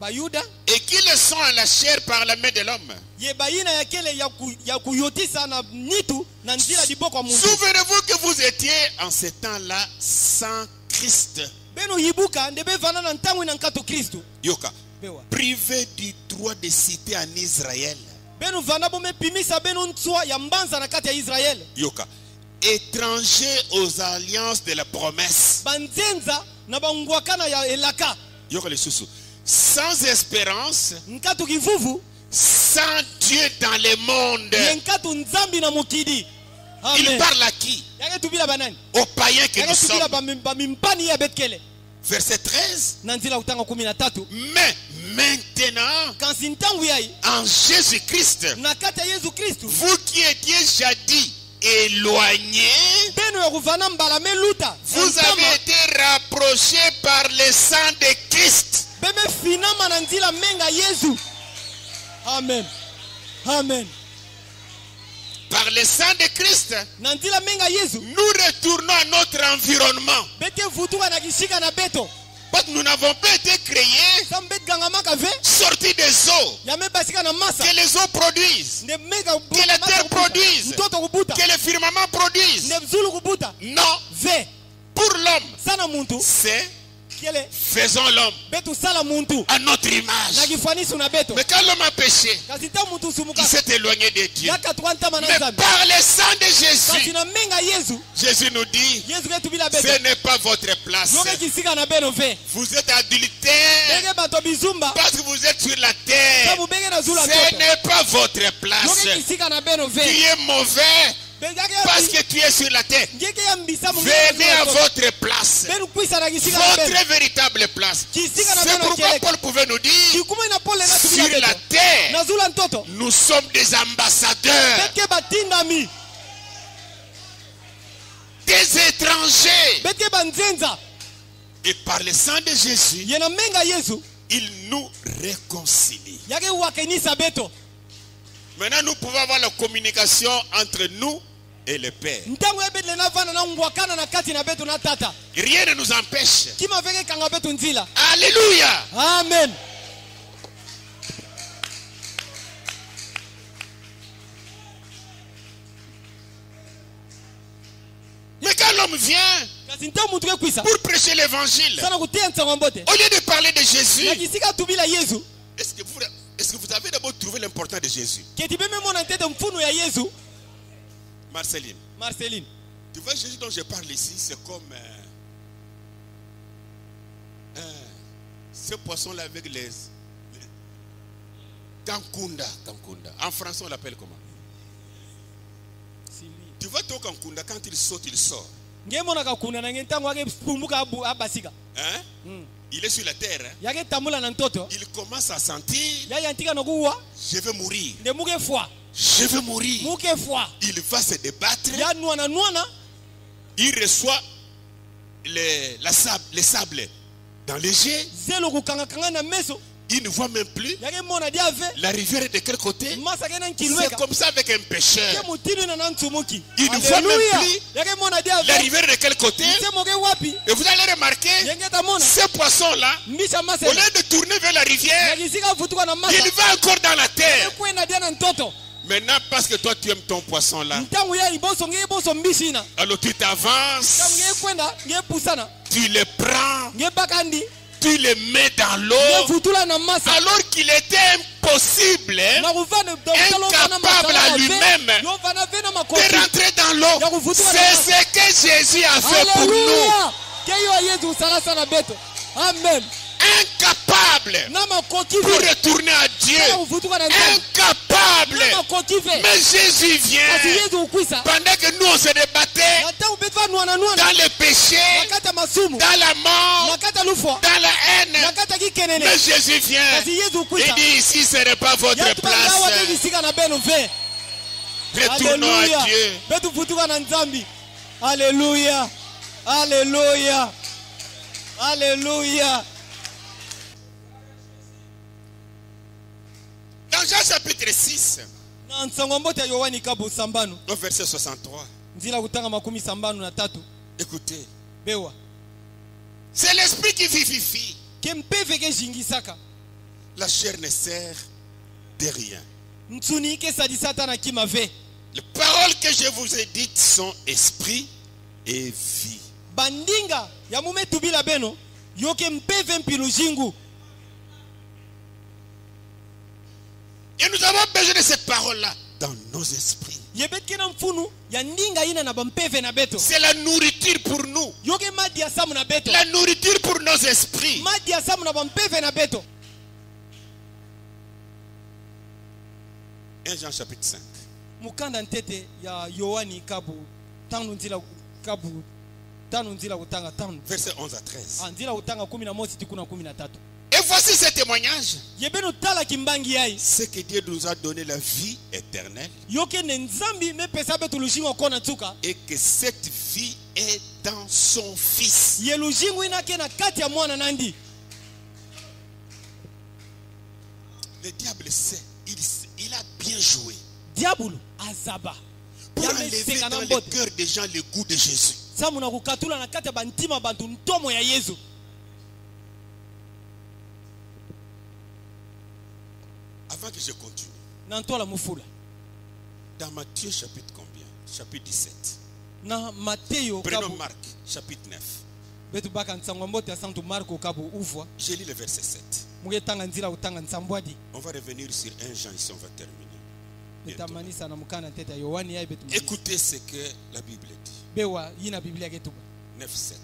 Speaker 3: Bayuda.
Speaker 2: et qui le sont en la chair par la main de l'homme.
Speaker 3: Ye bayina ya kele ya kuyotisa na nitu na nzila diboko wa Mungu.
Speaker 2: Souvenez-vous que vous étiez en ce temps-là sans Christ.
Speaker 3: Beno yibuka ndebe vana na ntangu na nkato Kristu.
Speaker 2: Yoka,
Speaker 3: Bewa.
Speaker 2: privé du droit de citer en Israël.
Speaker 3: Beno vana bome pimisa beno ntswa ya mbanza na kati ya Israel.
Speaker 2: Yoka, étranger aux alliances de la promesse.
Speaker 3: Banzenza na bangwakana ya elaka.
Speaker 2: Yoko les sous. Sans espérance,
Speaker 3: nkatu kivuvu
Speaker 2: sans Dieu dans le monde.
Speaker 3: ye nkatu nzambi na mokili.
Speaker 2: Il
Speaker 3: Amen.
Speaker 2: parle à qui?
Speaker 3: Yake tubila banani?
Speaker 2: Aux païens que nous
Speaker 3: Yake tubila
Speaker 2: sommes.
Speaker 3: bamimpani ya betkele.
Speaker 2: Verset 13.
Speaker 3: Na nzila kutanga 13.
Speaker 2: Mais maintenant,
Speaker 3: Kansi ntangu yai
Speaker 2: en Jésus-Christ,
Speaker 3: na kati ya Yesu Kristu
Speaker 2: vous qui étiez jadis éloignés,
Speaker 3: beno ya kuvana mbala meluta
Speaker 2: vous avez été rapprochés par le sang de Christ.
Speaker 3: beme finama na nzila menga Yesu. Amen. Amen.
Speaker 2: Par le sang de Christ,
Speaker 3: Na nzila menga Yesu
Speaker 2: nous retournons à notre environnement.
Speaker 3: bete vutuka na kishika na beto
Speaker 2: Parce que nous n'avons pas été créés,
Speaker 3: sambet gangamaka ve
Speaker 2: sortis des eaux.
Speaker 3: yame basika na masa
Speaker 2: Que les eaux produisent,
Speaker 3: ne mega
Speaker 2: que la terre produise,
Speaker 3: mtoto kubuta
Speaker 2: que le firmament produise.
Speaker 3: ne zulu kubuta
Speaker 2: Non,
Speaker 3: ve
Speaker 2: pour l'homme,
Speaker 3: sana muntu
Speaker 2: c'est
Speaker 3: kele
Speaker 2: faisons l'homme
Speaker 3: betu sala muntu
Speaker 2: à notre
Speaker 3: na
Speaker 2: image.
Speaker 3: kifanisi na beto
Speaker 2: Mais quand l'homme a péché,
Speaker 3: kasi ta muntu sumuka
Speaker 2: il s'est éloigné de Dieu.
Speaker 3: yaka twantama na
Speaker 2: Mais
Speaker 3: nzambi
Speaker 2: par le sang de
Speaker 3: kasi
Speaker 2: Jésus,
Speaker 3: na menga Yesu
Speaker 2: Jésus nous dit,
Speaker 3: Yesu ketu bila beto
Speaker 2: ce n'est pas votre place.
Speaker 3: yoke kisika na beno ve
Speaker 2: Vous êtes adultère
Speaker 3: bege bato bizumba
Speaker 2: parce que vous êtes sur la terre.
Speaker 3: sabu bege na zulu
Speaker 2: Ce
Speaker 3: toto
Speaker 2: n'est pas votre place.
Speaker 3: yoke kisika na beno
Speaker 2: Tu
Speaker 3: ve
Speaker 2: es mauvais parce que tu es sur la terre.
Speaker 3: ngeke ya mbisa mu
Speaker 2: Venez à votre place.
Speaker 3: benu kwisa na kisika na beno
Speaker 2: Votre véritable place.
Speaker 3: kisika na
Speaker 2: C'est
Speaker 3: beno
Speaker 2: pourquoi
Speaker 3: keleka
Speaker 2: Paul pouvait nous dire,
Speaker 3: kikuma ina pole na
Speaker 2: sur
Speaker 3: tubila
Speaker 2: la
Speaker 3: beto
Speaker 2: terre,
Speaker 3: na zulu ntoto
Speaker 2: nous sommes des ambassadeurs,
Speaker 3: beke batindami
Speaker 2: des étrangers.
Speaker 3: beke banzenza
Speaker 2: Et par le sang de Jésus,
Speaker 3: yena menga Yesu
Speaker 2: il nous réconcilie.
Speaker 3: yake wakenisa beto
Speaker 2: Maintenant, nous pouvons avoir la communication entre nous et le Père.
Speaker 3: ntango ebetele na vana na ngwakana na kati na beto na tata
Speaker 2: Rien ne nous empêche.
Speaker 3: kima veke kanga beto nzila.
Speaker 2: Alléluia.
Speaker 3: Amen.
Speaker 2: Mais quand l'homme vient
Speaker 3: kasi ntango mutu kekwisa
Speaker 2: pour prêcher l'évangile,
Speaker 3: sana kutia nsango mbote
Speaker 2: au lieu de parler de Jésus,
Speaker 3: na kisika tubila Yesu
Speaker 2: est-ce que vous avez d'abord trouvé l'important de Jésus?
Speaker 3: keti beme mona ntete mfunu ya Yesu.
Speaker 2: Marceline,
Speaker 3: Marceline
Speaker 2: tu vois, Jésus dont je parle ici, c'est comme ce poisson-là avec les Kankunda. En français, on l'appelle comment? Tu vois ton Kankunda, quand il saute, il sort.
Speaker 3: nge mona kakuna na nge ntango ake pumbuka abasika
Speaker 2: Hein? Il est sur la terre. Hein?
Speaker 3: yake tambula na ntoto
Speaker 2: Il commence à sentir,
Speaker 3: yaya ntika nokuwa
Speaker 2: je vais mourir.
Speaker 3: nde muke fwa
Speaker 2: Je vais mourir.
Speaker 3: muke fwa
Speaker 2: Il va se débattre.
Speaker 3: ya nwana
Speaker 2: Il reçoit les sables dans les jets.
Speaker 3: zelo kukanga na meso
Speaker 2: Il ne voit même plus
Speaker 3: yake mona dia ve
Speaker 2: la rivière est de quel côté.
Speaker 3: masa kena
Speaker 2: C'est
Speaker 3: nkilweka
Speaker 2: comme ça avec un pêcheur.
Speaker 3: ke mutinu na ntsumuki.
Speaker 2: Il ne voit même
Speaker 3: Alléluia.
Speaker 2: plus
Speaker 3: Yake mona dia
Speaker 2: la
Speaker 3: ve
Speaker 2: rivière de quel côté.
Speaker 3: nse moke wapi
Speaker 2: Et vous allez remarquer,
Speaker 3: yenge tamona
Speaker 2: ce poisson-là,
Speaker 3: mbisha
Speaker 2: au
Speaker 3: masa
Speaker 2: lieu de tourner vers la rivière,
Speaker 3: yakisika vutuka na masa
Speaker 2: il va encore dans la terre.
Speaker 3: kwenda dia na ntoto
Speaker 2: Maintenant, parce que toi tu aimes ton poisson-là,
Speaker 3: ntango ya iboso nge boso mbisi na
Speaker 2: alors tu t'avances,
Speaker 3: ntango nge kwenda nge pusana
Speaker 2: tu le prends,
Speaker 3: nge bakandi
Speaker 2: tu le mets dans
Speaker 3: nge
Speaker 2: l'eau,
Speaker 3: vutula na masa
Speaker 2: alors qu'il était impossible hein,
Speaker 3: na kuvana
Speaker 2: incapable à lui-même
Speaker 3: yovana ve na
Speaker 2: de
Speaker 3: makofi
Speaker 2: rentrer dans l'eau.
Speaker 3: Ya kuvutua na
Speaker 2: C'est ce que Jésus a fait pour nous.
Speaker 3: Alléluia. Keyo ya Yesu sala sana beto. Amen.
Speaker 2: Incapable
Speaker 3: Na makoki
Speaker 2: pour
Speaker 3: ve.
Speaker 2: retourner à
Speaker 3: Ya
Speaker 2: Dieu.
Speaker 3: kuvutuka na nzambe.
Speaker 2: Incapable.
Speaker 3: Na makoki ve.
Speaker 2: Mais Jésus
Speaker 3: Kasi
Speaker 2: vient
Speaker 3: Yesu ukwisa.
Speaker 2: pendant que nous on se débattait
Speaker 3: Na tangu betwa nwana nwana.
Speaker 2: dans le péché,
Speaker 3: Nakata masumu.
Speaker 2: dans la mort,
Speaker 3: Nakata lufo.
Speaker 2: dans la haine.
Speaker 3: Nakata kikenene.
Speaker 2: Mais Jésus vient.
Speaker 3: Kasi Yesu
Speaker 2: Il
Speaker 3: ukwisa.
Speaker 2: dit ici ce n'est pas votre
Speaker 3: Ya tubangawa
Speaker 2: place.
Speaker 3: kisika na beno ve.
Speaker 2: Retournons à
Speaker 3: Alléluia.
Speaker 2: Dieu.
Speaker 3: Betu vutuka na nzambi. Alléluia. Alléluia. Alléluia.
Speaker 2: Dans Jean chapitre 6,
Speaker 3: Na nsango mbote ya Yohani kabu sambano.
Speaker 2: au verset 63,
Speaker 3: Nzila kutanga makumi sambano na tatu.
Speaker 2: écoutez,
Speaker 3: Bewa.
Speaker 2: c'est l'esprit qui vivifie.
Speaker 3: Kempeve ke jingisaka.
Speaker 2: La chair ne sert de rien.
Speaker 3: Ntsuni ke sadisata na kimave.
Speaker 2: Les paroles que je vous ai dites sont esprit et vie.
Speaker 3: Bandinga ya mume tubila beno yoke mpeve mpilu jingu.
Speaker 2: Et Et nous avons besoin de cette parole-là dans nos esprits. C'est la nourriture pour nous. La nourriture pour nos esprits. 1 Jean chapitre 5.
Speaker 3: Mukanda ntete ya Yohani kabu tano nzila kabu tano nzila utanga tano.
Speaker 2: Verset 11 à 13.
Speaker 3: Nzila utanga 11 tikuna 13.
Speaker 2: Et voici ce témoignage.
Speaker 3: Yebeno tala kimbangi yai.
Speaker 2: C'est que Dieu nous a donné la vie éternelle.
Speaker 3: Yoke nenzambi me pesa betu lushingo kona tsuka.
Speaker 2: Et que cette vie est dans son fils.
Speaker 3: Ye lushingo inake na kati ya mwana nandi.
Speaker 2: Le diable sait, il a bien joué.
Speaker 3: Diabolo azaba.
Speaker 2: Pour enlever dans le cœur des gens le goût de Jésus.
Speaker 3: Samuna kukatula na kati ya bantima bantu ntomo ya Yesu.
Speaker 2: Avant que je continue. Dans Matthieu chapitre combien? Chapitre 17. Prenons Marc chapitre 9. Je lis le verset 7. On va revenir sur 1 Jean ici, on va terminer. Écoutez ce que la Bible dit. 9, 7.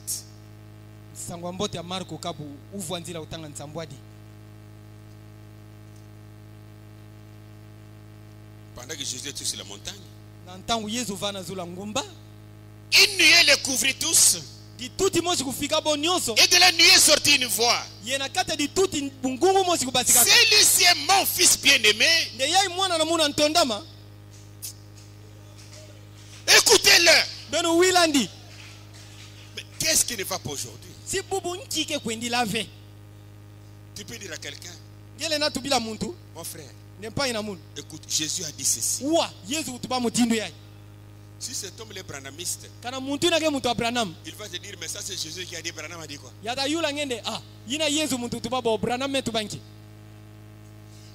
Speaker 2: Pendant que Jésus était sur la montagne, une nuée les couvrit tous. Et de la nuée sortit une voix. Celui-ci est mon fils bien-aimé. Écoutez-le. Mais qu'est-ce qui ne va pas aujourd'hui? Tu peux dire à quelqu'un, mon frère, écoute, Jésus a dit ceci. Si cet homme est branhamiste, il va te dire, mais ça c'est Jésus qui a dit. Branham a dit quoi?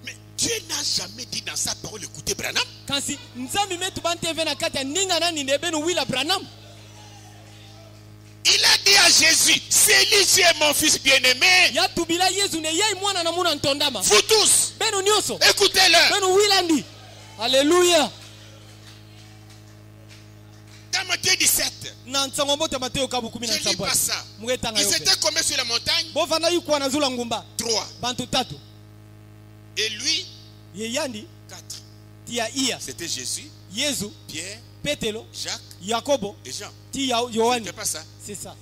Speaker 2: Mais Dieu n'a jamais dit dans sa parole, écoutez Branham. Il a dit à Jésus, celui-ci est mon fils bien-aimé. Vous tous, écoutez-le.
Speaker 3: Alléluia.
Speaker 2: Dans Matthieu 17, je lis pas ça. Ils étaient combien sur la montagne? 3. Et lui, 4. C'était Jésus, Pierre, Jacques et Jean. C'était pas ça.
Speaker 3: C'est ça.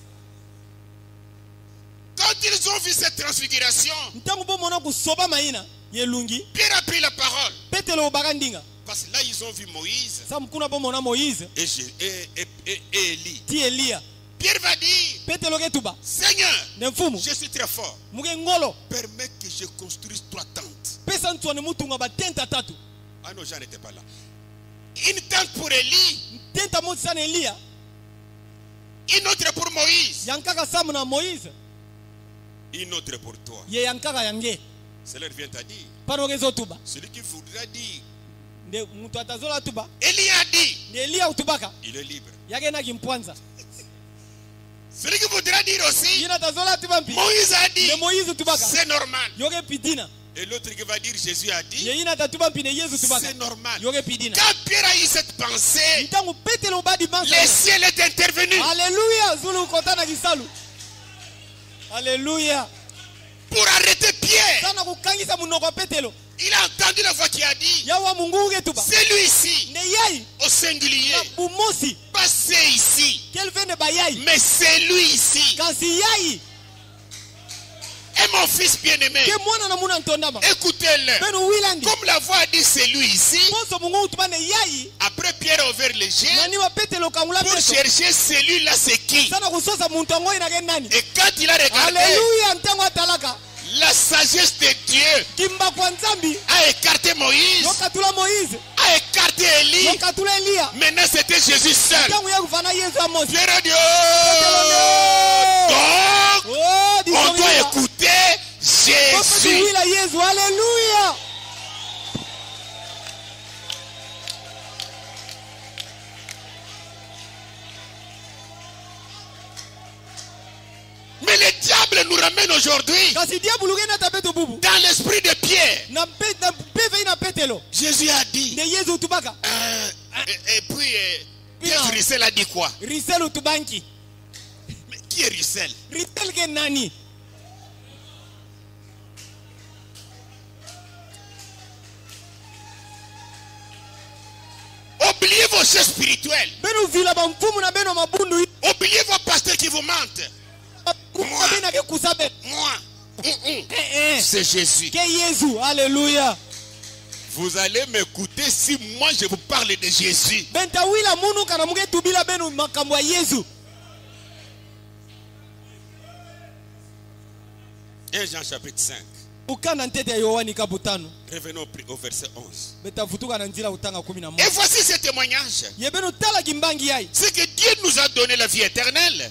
Speaker 2: Quand ils ont vu cette transfiguration, Pierre a pris la parole. Parce que là, ils ont vu Moïse et Élie. Pierre va dire, Seigneur, je suis très fort. Permets que je construise 3 tentes. Ah non, Jean n'était pas là. Une tente pour Élie. Une autre pour Moïse. Une autre pour toi. Cela vient à dire. Celui qui voudra dire. Élie a dit. Il est libre. Celui qui voudra dire aussi. Moïse a dit. C'est normal. Et l'autre qui va dire Jésus a dit. C'est normal. Quand Pierre a eu cette pensée, le ciel est intervenu.
Speaker 3: Alléluia.
Speaker 2: Pour arrêter Pierre. Il a entendu la voix qui a dit, c'est lui ici, au singulier, pas c'est ici, mais c'est lui ici. Et mon fils bien-aimé, écoutez-le. Comme la voix a dit c'est lui ici, après Pierre a ouvert les yeux pour chercher celui-là c'est qui. Et quand il a regardé, la sagesse de Dieu a écarté Moïse, a écarté Élie. Maintenant c'était Jésus seul. Donc, on doit écouter Jésus.
Speaker 3: Alléluia.
Speaker 2: Mais le diable nous ramène aujourd'hui dans l'esprit de Pierre.
Speaker 3: mpeve ina petelo
Speaker 2: Jésus a dit.
Speaker 3: nde yesu utubaka
Speaker 2: Et puis, Russell a dit quoi?
Speaker 3: risel utubanki
Speaker 2: Mais qui est Russell?
Speaker 3: risel ke nani?
Speaker 2: Oubliez vos chefs spirituels.
Speaker 3: beno vila bamfumu na beno mabundu
Speaker 2: Oubliez vos pasteurs qui vous mentent.
Speaker 3: bena ke kusabe
Speaker 2: Moi, c'est Jésus.
Speaker 3: ke yesu. Alléluia.
Speaker 2: Vous allez m'écouter si moi je vous parle de Jésus.
Speaker 3: benta wila munu kana muke tubila beno makambo ya yesu.
Speaker 2: 1 Jean chapitre 5.
Speaker 3: ukana ntete ya yohani kabutano
Speaker 2: Revenons au verset 11.
Speaker 3: beta vutuka na nzila utanga 11.
Speaker 2: Et voici ce témoignage.
Speaker 3: ye beno tala kimbangi yai
Speaker 2: C'est que Dieu nous a donné la vie éternelle.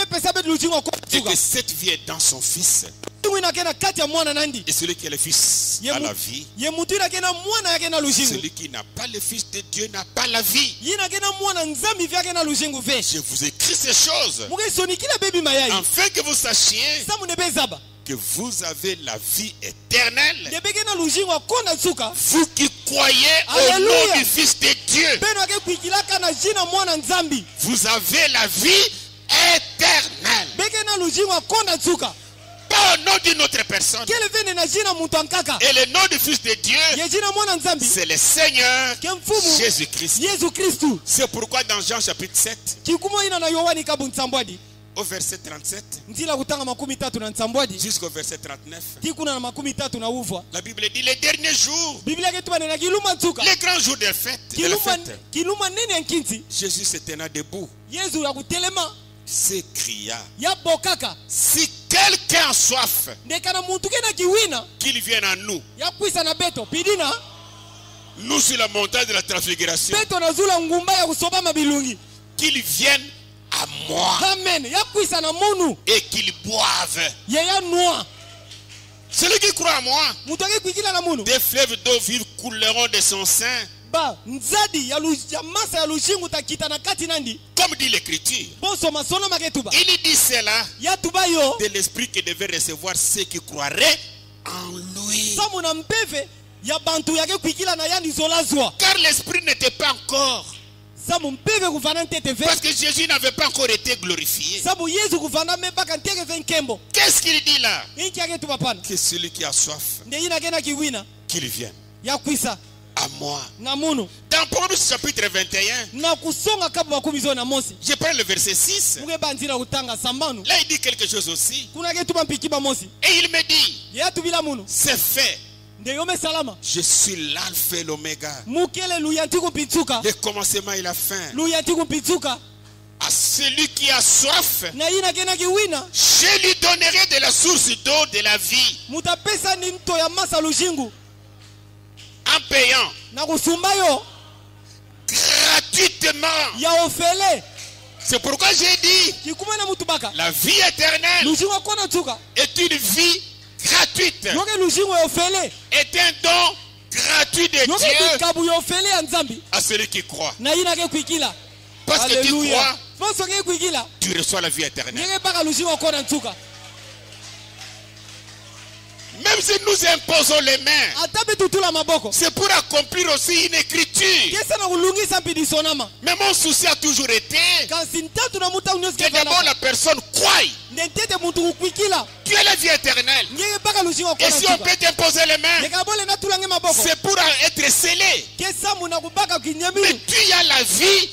Speaker 3: pesa betu lucingo
Speaker 2: Et
Speaker 3: kotuka
Speaker 2: que cette vie est dans son Fils.
Speaker 3: ngwina kena kati ya mwana nandi
Speaker 2: Et celui qui est le Fils a la vie.
Speaker 3: ye mutu ina kena mwana yake na lucingo
Speaker 2: Celui qui n'a pas le Fils de Dieu n'a pas la vie.
Speaker 3: yina kena mwana nzambi vyake na lucingo ve
Speaker 2: Je vous écris ces choses
Speaker 3: muke sonikila bebi mayai
Speaker 2: afin que vous sachiez
Speaker 3: samu ne bezaba
Speaker 2: que vous avez la vie éternelle.
Speaker 3: ndebeke na lucingo akonda tsuka
Speaker 2: Vous qui croyez au
Speaker 3: Alléluia.
Speaker 2: nom du Fils de Dieu,
Speaker 3: beno ake kuikilaka na jina mwana nzambi
Speaker 2: vous avez la vie éternelle.
Speaker 3: beke na lucingo akonda tsuka
Speaker 2: Pas au nom d'une autre personne.
Speaker 3: kele vene na jina mutu ankaka
Speaker 2: Et le nom du Fils de Dieu,
Speaker 3: ye jina mwana nzambi
Speaker 2: c'est le Seigneur
Speaker 3: ke mfumu
Speaker 2: Jésus-Christ.
Speaker 3: yesu kristu.
Speaker 2: C'est pourquoi dans Jean chapitre 7,
Speaker 3: kikumo ina na yohani kabu nsambwadi
Speaker 2: au verset 37
Speaker 3: nzila kutanga 33 na nsambwadi
Speaker 2: jusqu'au verset 39,
Speaker 3: tikuna na 13 na uvwa
Speaker 2: la Bible dit les derniers jours,
Speaker 3: biblia ketu banena kiluma tsuka
Speaker 2: les grands jours de fête,
Speaker 3: kiluma nene ya nkinzi
Speaker 2: Jésus se tenant debout,
Speaker 3: yesu yakutelema
Speaker 2: s'écria,
Speaker 3: yabokaka
Speaker 2: si quelqu'un a soif,
Speaker 3: ndekana muntu kena kiwina
Speaker 2: qu'il vienne à nous.
Speaker 3: yakwisa na beto pidina
Speaker 2: Nous sur la montagne de la transfiguration,
Speaker 3: beto nazula ngumba ya kusobama bilungi
Speaker 2: qu'il vienne à moi
Speaker 3: amen yakwisa na munu
Speaker 2: et qu'il boive.
Speaker 3: yeya noa
Speaker 2: Celui qui croit à moi,
Speaker 3: muntu akikuikila na munu
Speaker 2: des fleuves d'eau vive couleront de son sein,
Speaker 3: ba nzadi ya masa ya lushingu takita na kati nandi
Speaker 2: comme dit l'Écriture.
Speaker 3: bosoma sono maketuba
Speaker 2: Il dit cela
Speaker 3: yatuba yo
Speaker 2: de l'esprit que devait recevoir ceux qui croiraient en lui.
Speaker 3: samu na mpeve ya bantu yake kuikila na yandi zolazwa
Speaker 2: Car l'esprit n'était pas encore,
Speaker 3: samu mpeve kuvana ntete ve
Speaker 2: parce que Jésus n'avait pas encore été glorifié.
Speaker 3: sabu yesu kuvana mepaka nteke ve nkembo
Speaker 2: Qu'est-ce qu'il dit là?
Speaker 3: inki yake tuba pana
Speaker 2: Que celui qui a soif,
Speaker 3: nde yina kena kiwina
Speaker 2: qu'il vienne
Speaker 3: yakwisa
Speaker 2: à moi.
Speaker 3: na munu
Speaker 2: Dans Proverbes chapitre 21,
Speaker 3: na kusonga kabu makumi zo na mosi
Speaker 2: je prends le verset 6.
Speaker 3: muke banzira kutanga sambanu
Speaker 2: Là, il dit quelque chose aussi.
Speaker 3: kuna ke tuba mpiki ba mosi
Speaker 2: Et il me dit,
Speaker 3: ye atubila munu
Speaker 2: c'est fait.
Speaker 3: nde yome salama
Speaker 2: Je suis l'alpha et l'oméga,
Speaker 3: mukele luyanti kumpitsuka
Speaker 2: le commencement et la fin.
Speaker 3: luyanti kumpitsuka
Speaker 2: À celui qui a soif,
Speaker 3: na yina kena kiwina
Speaker 2: je lui donnerai de la source d'eau de la vie
Speaker 3: mutapesa ni mto ya masa lushingu
Speaker 2: en payant
Speaker 3: na kusumba yo
Speaker 2: gratuitement.
Speaker 3: ya ofele
Speaker 2: C'est pourquoi j'ai dit,
Speaker 3: kikuma na mutu baka
Speaker 2: la vie éternelle
Speaker 3: lushingu akona tsuka
Speaker 2: est une vie gratuite,
Speaker 3: yoke lushingu ya ofele
Speaker 2: est un don gratuit de
Speaker 3: yoke
Speaker 2: Dieu
Speaker 3: bikabu ya ofele ya nzambi
Speaker 2: à celui qui croit.
Speaker 3: na yina ke kuikila
Speaker 2: Parce que tu
Speaker 3: Alléluia.
Speaker 2: crois,
Speaker 3: Poso ke kuikila
Speaker 2: tu reçois la vie éternelle.
Speaker 3: ngeke baka lushingu akona tsuka
Speaker 2: Même si nous imposons les mains,
Speaker 3: ata betutula maboko
Speaker 2: c'est pour accomplir aussi une écriture.
Speaker 3: kesa na kulungisa mpidisonama
Speaker 2: Mais mon souci a toujours été
Speaker 3: kasi ntatu na muta unyosi
Speaker 2: que d'abord la personne croie.
Speaker 3: nde ntete muntu kukwikila
Speaker 2: Tu es la vie éternelle.
Speaker 3: ngeke baka lushingu
Speaker 2: Et
Speaker 3: akona
Speaker 2: si on
Speaker 3: tsuka
Speaker 2: peut t'imposer les mains,
Speaker 3: ngeke abole natulange maboko
Speaker 2: c'est pour être scellé.
Speaker 3: kesa muna kubaka
Speaker 2: Mais
Speaker 3: kinyamiru
Speaker 2: tu as la vie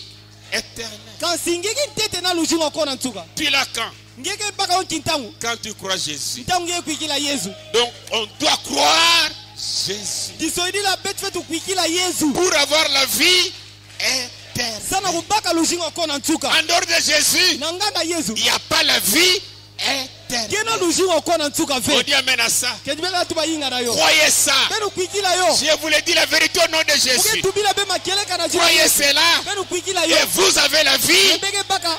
Speaker 2: éternelle.
Speaker 3: kasi ngeke ntete na lushingu akona tsuka
Speaker 2: Tu l'as quand?
Speaker 3: ngeke baka yo kintangu
Speaker 2: Quand tu crois Jésus.
Speaker 3: ntangu ngeke kuikila yesu
Speaker 2: Donc on doit croire Jésus
Speaker 3: tisoidila betu fe tukuikila yesu
Speaker 2: pour avoir la vie éternelle.
Speaker 3: sana kubaka lushingu akona tsuka
Speaker 2: En dehors de Jésus,
Speaker 3: na nga na yesu
Speaker 2: il n'y a pas la vie
Speaker 3: kena
Speaker 2: éternelle.
Speaker 3: lushingu akona tsuka
Speaker 2: On
Speaker 3: fe
Speaker 2: dit amen à ça.
Speaker 3: kedibela tu bayinga na yo
Speaker 2: Croyez ça.
Speaker 3: benu kuikila yo
Speaker 2: Je vous l'ai dit la vérité au nom de Jésus.
Speaker 3: muke tubila be makeleka na jina
Speaker 2: Croyez
Speaker 3: yesu
Speaker 2: cela
Speaker 3: benu kuikila yo
Speaker 2: et vous avez la vie
Speaker 3: ebeke baka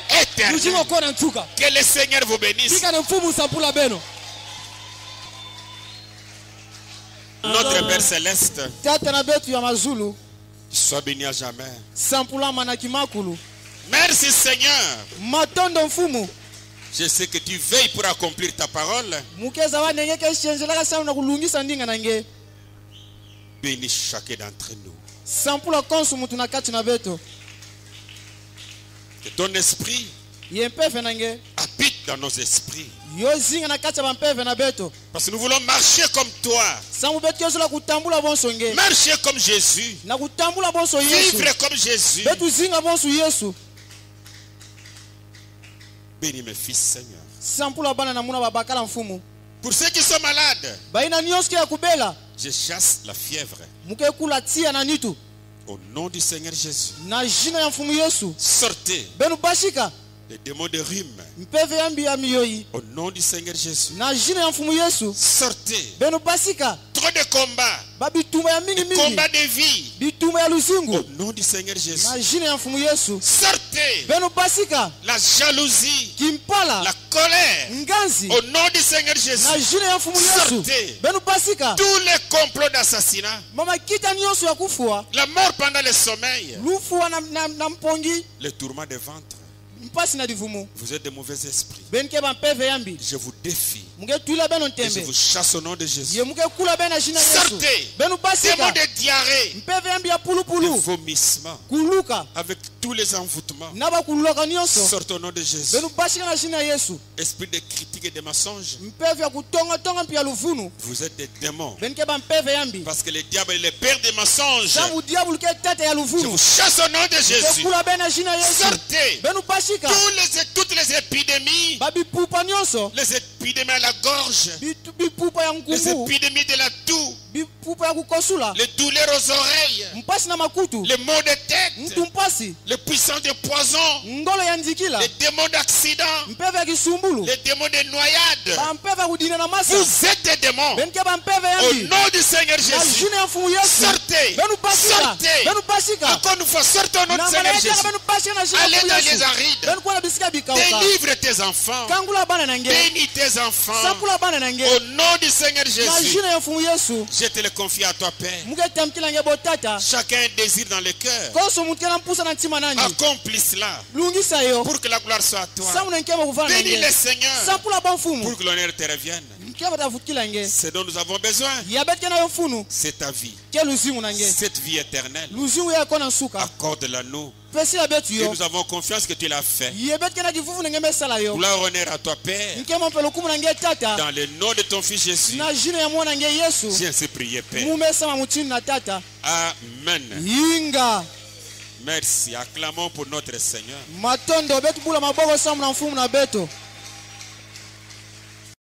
Speaker 3: lushingu
Speaker 2: éternelle.
Speaker 3: akona tsuka
Speaker 2: Que le Seigneur vous bénisse.
Speaker 3: tika na mfumu sampula beno
Speaker 2: Notre Père Céleste,
Speaker 4: tata na betu ya mazulu
Speaker 2: sois béni à jamais.
Speaker 4: sampulama na kimakulu
Speaker 2: Merci Seigneur.
Speaker 4: matondo mfumu
Speaker 2: Je sais que tu veilles pour accomplir ta parole.
Speaker 4: mukeza wanenge keshenzelaka sana na kulungisa ndinga nange
Speaker 2: bénis chacun d'entre nous.
Speaker 4: sampula konsu mutu na kati na beto
Speaker 2: Que ton esprit
Speaker 4: ye mpeve na nge
Speaker 2: habite dans nos esprits.
Speaker 4: yo zinga na kati ya bampeve na beto
Speaker 2: Parce que nous voulons marcher comme toi.
Speaker 4: sangu betu yozola kutambula bonso nge
Speaker 2: Marcher comme Jésus.
Speaker 4: na kutambula bonso yesu
Speaker 2: Vivre comme Jésus.
Speaker 4: betu zinga bonso yesu
Speaker 2: Bénis mes fils, Seigneur.
Speaker 4: sampula bana na muna babakala mfumu
Speaker 2: Pour ceux qui sont malades,
Speaker 4: baina nyonso ya kubela
Speaker 2: je chasse la fièvre.
Speaker 4: muke kula tia na nitu
Speaker 2: Au nom du Seigneur Jésus.
Speaker 4: na jina ya mfumu yesu
Speaker 2: Sortez
Speaker 4: benu bashika
Speaker 2: les démons de rhume.
Speaker 4: mpeve yambi ya miyoyi
Speaker 2: Au nom du Seigneur Jésus.
Speaker 4: na jina ya mfumu yesu
Speaker 2: Sortez.
Speaker 4: benu basika
Speaker 2: Trop de combats.
Speaker 4: babituma ya mingi mingi
Speaker 2: Combats de vie.
Speaker 4: bituma ya
Speaker 2: Au
Speaker 4: luzingu
Speaker 2: nom du Seigneur Jésus.
Speaker 4: na jina ya mfumu yesu
Speaker 2: Sortez
Speaker 4: benu basika
Speaker 2: la jalousie,
Speaker 4: kimpala
Speaker 2: la colère.
Speaker 4: nganzi
Speaker 2: Au nom du Seigneur
Speaker 4: na
Speaker 2: Jésus.
Speaker 4: jina ya mfumu yesu
Speaker 2: Sortez
Speaker 4: benu basika
Speaker 2: tous les complots d'assassinat.
Speaker 4: mama kita nyonso ya kufua
Speaker 2: La mort pendant le sommeil.
Speaker 4: lufuwa na mpongi
Speaker 2: Les tourments de ventre.
Speaker 4: mpasi na divumu
Speaker 2: Vous êtes de mauvais esprits.
Speaker 4: benu ke bampeve yambi
Speaker 2: Je vous défie.
Speaker 4: muke tuila benu
Speaker 2: Et je
Speaker 4: ntembe
Speaker 2: vous chasse au nom de Jésus.
Speaker 4: ye muke kula benu na jina yesu
Speaker 2: Sortez.
Speaker 4: benu
Speaker 2: Démons
Speaker 4: basika
Speaker 2: de diarrhée,
Speaker 4: mpeve yambi ya
Speaker 2: de
Speaker 4: pulupulu
Speaker 2: vomissement,
Speaker 4: kuluka
Speaker 2: avec tous les envoûtements.
Speaker 4: na bakululoka nyonso
Speaker 2: Sortez au nom de Jésus.
Speaker 4: benu basika na jina yesu
Speaker 2: Esprit de critique et de mensonge,
Speaker 4: mpeve ya kutongatonga mpi ya luvunu
Speaker 2: vous êtes des démons.
Speaker 4: benu ke bampeve yambi
Speaker 2: Parce que le diable est le père des mensonges.
Speaker 4: sangu diabulu ke tata ya
Speaker 2: Je
Speaker 4: luvunu
Speaker 2: vous chasse au nom de Jésus.
Speaker 4: kekula benu na jina yesu
Speaker 2: Sortez
Speaker 4: benu basika
Speaker 2: toutes les épidémies,
Speaker 4: babipupa nyonso
Speaker 2: les épidémies à la gorge,
Speaker 4: bipupa ya
Speaker 2: les
Speaker 4: nkungu
Speaker 2: épidémies de la toux,
Speaker 4: bipupa ya kukosula
Speaker 2: les douleurs aux oreilles,
Speaker 4: mpasi na makutu
Speaker 2: les maux de tête,
Speaker 4: mtu mpasi
Speaker 2: les puissances de poison,
Speaker 4: ngolo ya nzikila
Speaker 2: les démons d'accident,
Speaker 4: mpeve ya kisumbulu
Speaker 2: les démons de noyade.
Speaker 4: bampeve ya kudina na masa
Speaker 2: Vous êtes des démons.
Speaker 4: benu ke bampeve
Speaker 2: Au
Speaker 4: yambi
Speaker 2: nom du Seigneur
Speaker 4: na
Speaker 2: Jésus.
Speaker 4: jina ya mfumu yesu
Speaker 2: Sortez.
Speaker 4: benu basika
Speaker 2: Sortez.
Speaker 4: benu basika
Speaker 2: Encore une fois, sortez au nom
Speaker 4: na
Speaker 2: du Seigneur
Speaker 4: malaika
Speaker 2: Jésus.
Speaker 4: benu basika na jina ya
Speaker 2: Allez
Speaker 4: mfumu
Speaker 2: dans les
Speaker 4: yesu
Speaker 2: arides.
Speaker 4: benu kuwa na bisika bikauka
Speaker 2: Délivre tes enfants.
Speaker 4: kangula bana na nge
Speaker 2: Bénis tes enfants.
Speaker 4: sampula bana na nge
Speaker 2: Au nom du Seigneur
Speaker 4: na
Speaker 2: Jésus.
Speaker 4: jina ya mfumu yesu
Speaker 2: Je te le confie à toi, Père.
Speaker 4: muke tamkila nge botata
Speaker 2: Chacun désire dans le cœur.
Speaker 4: koso mutu ke na mpusa na ntima nani
Speaker 2: Accomplis cela
Speaker 4: lungisa yo
Speaker 2: pour que la gloire soit à toi.
Speaker 4: samu na nkema kuvala na
Speaker 2: Bénis le
Speaker 4: nge
Speaker 2: Seigneur
Speaker 4: sampula ba mfumu
Speaker 2: pour que l'honneur te revienne.
Speaker 4: nkema tavukila nge
Speaker 2: Ce dont nous avons besoin,
Speaker 4: yabet ke na yo funu
Speaker 2: c'est ta vie.
Speaker 4: ke luzingu na nge
Speaker 2: Cette vie éternelle.
Speaker 4: luzingu ye kona nsuka
Speaker 2: Accorde-la nous.
Speaker 4: pesila betu
Speaker 2: Et
Speaker 4: yo
Speaker 2: nous avons confiance que tu l'as fait.
Speaker 4: yebet ke na kivuvu na nge mesala yo
Speaker 2: Gloire honneur à toi, Père.
Speaker 4: nkema mpe lokumu na nge tata
Speaker 2: Dans le nom de ton Fils Jésus.
Speaker 4: na jina ya mwana nge yesu
Speaker 2: J'ai ainsi prié, Père.
Speaker 4: mumesama mutini na tata
Speaker 2: Amen.
Speaker 4: yinga
Speaker 2: Merci. Acclamons pour notre Seigneur.
Speaker 4: matondo betu bula maboko samu na mfumu na beto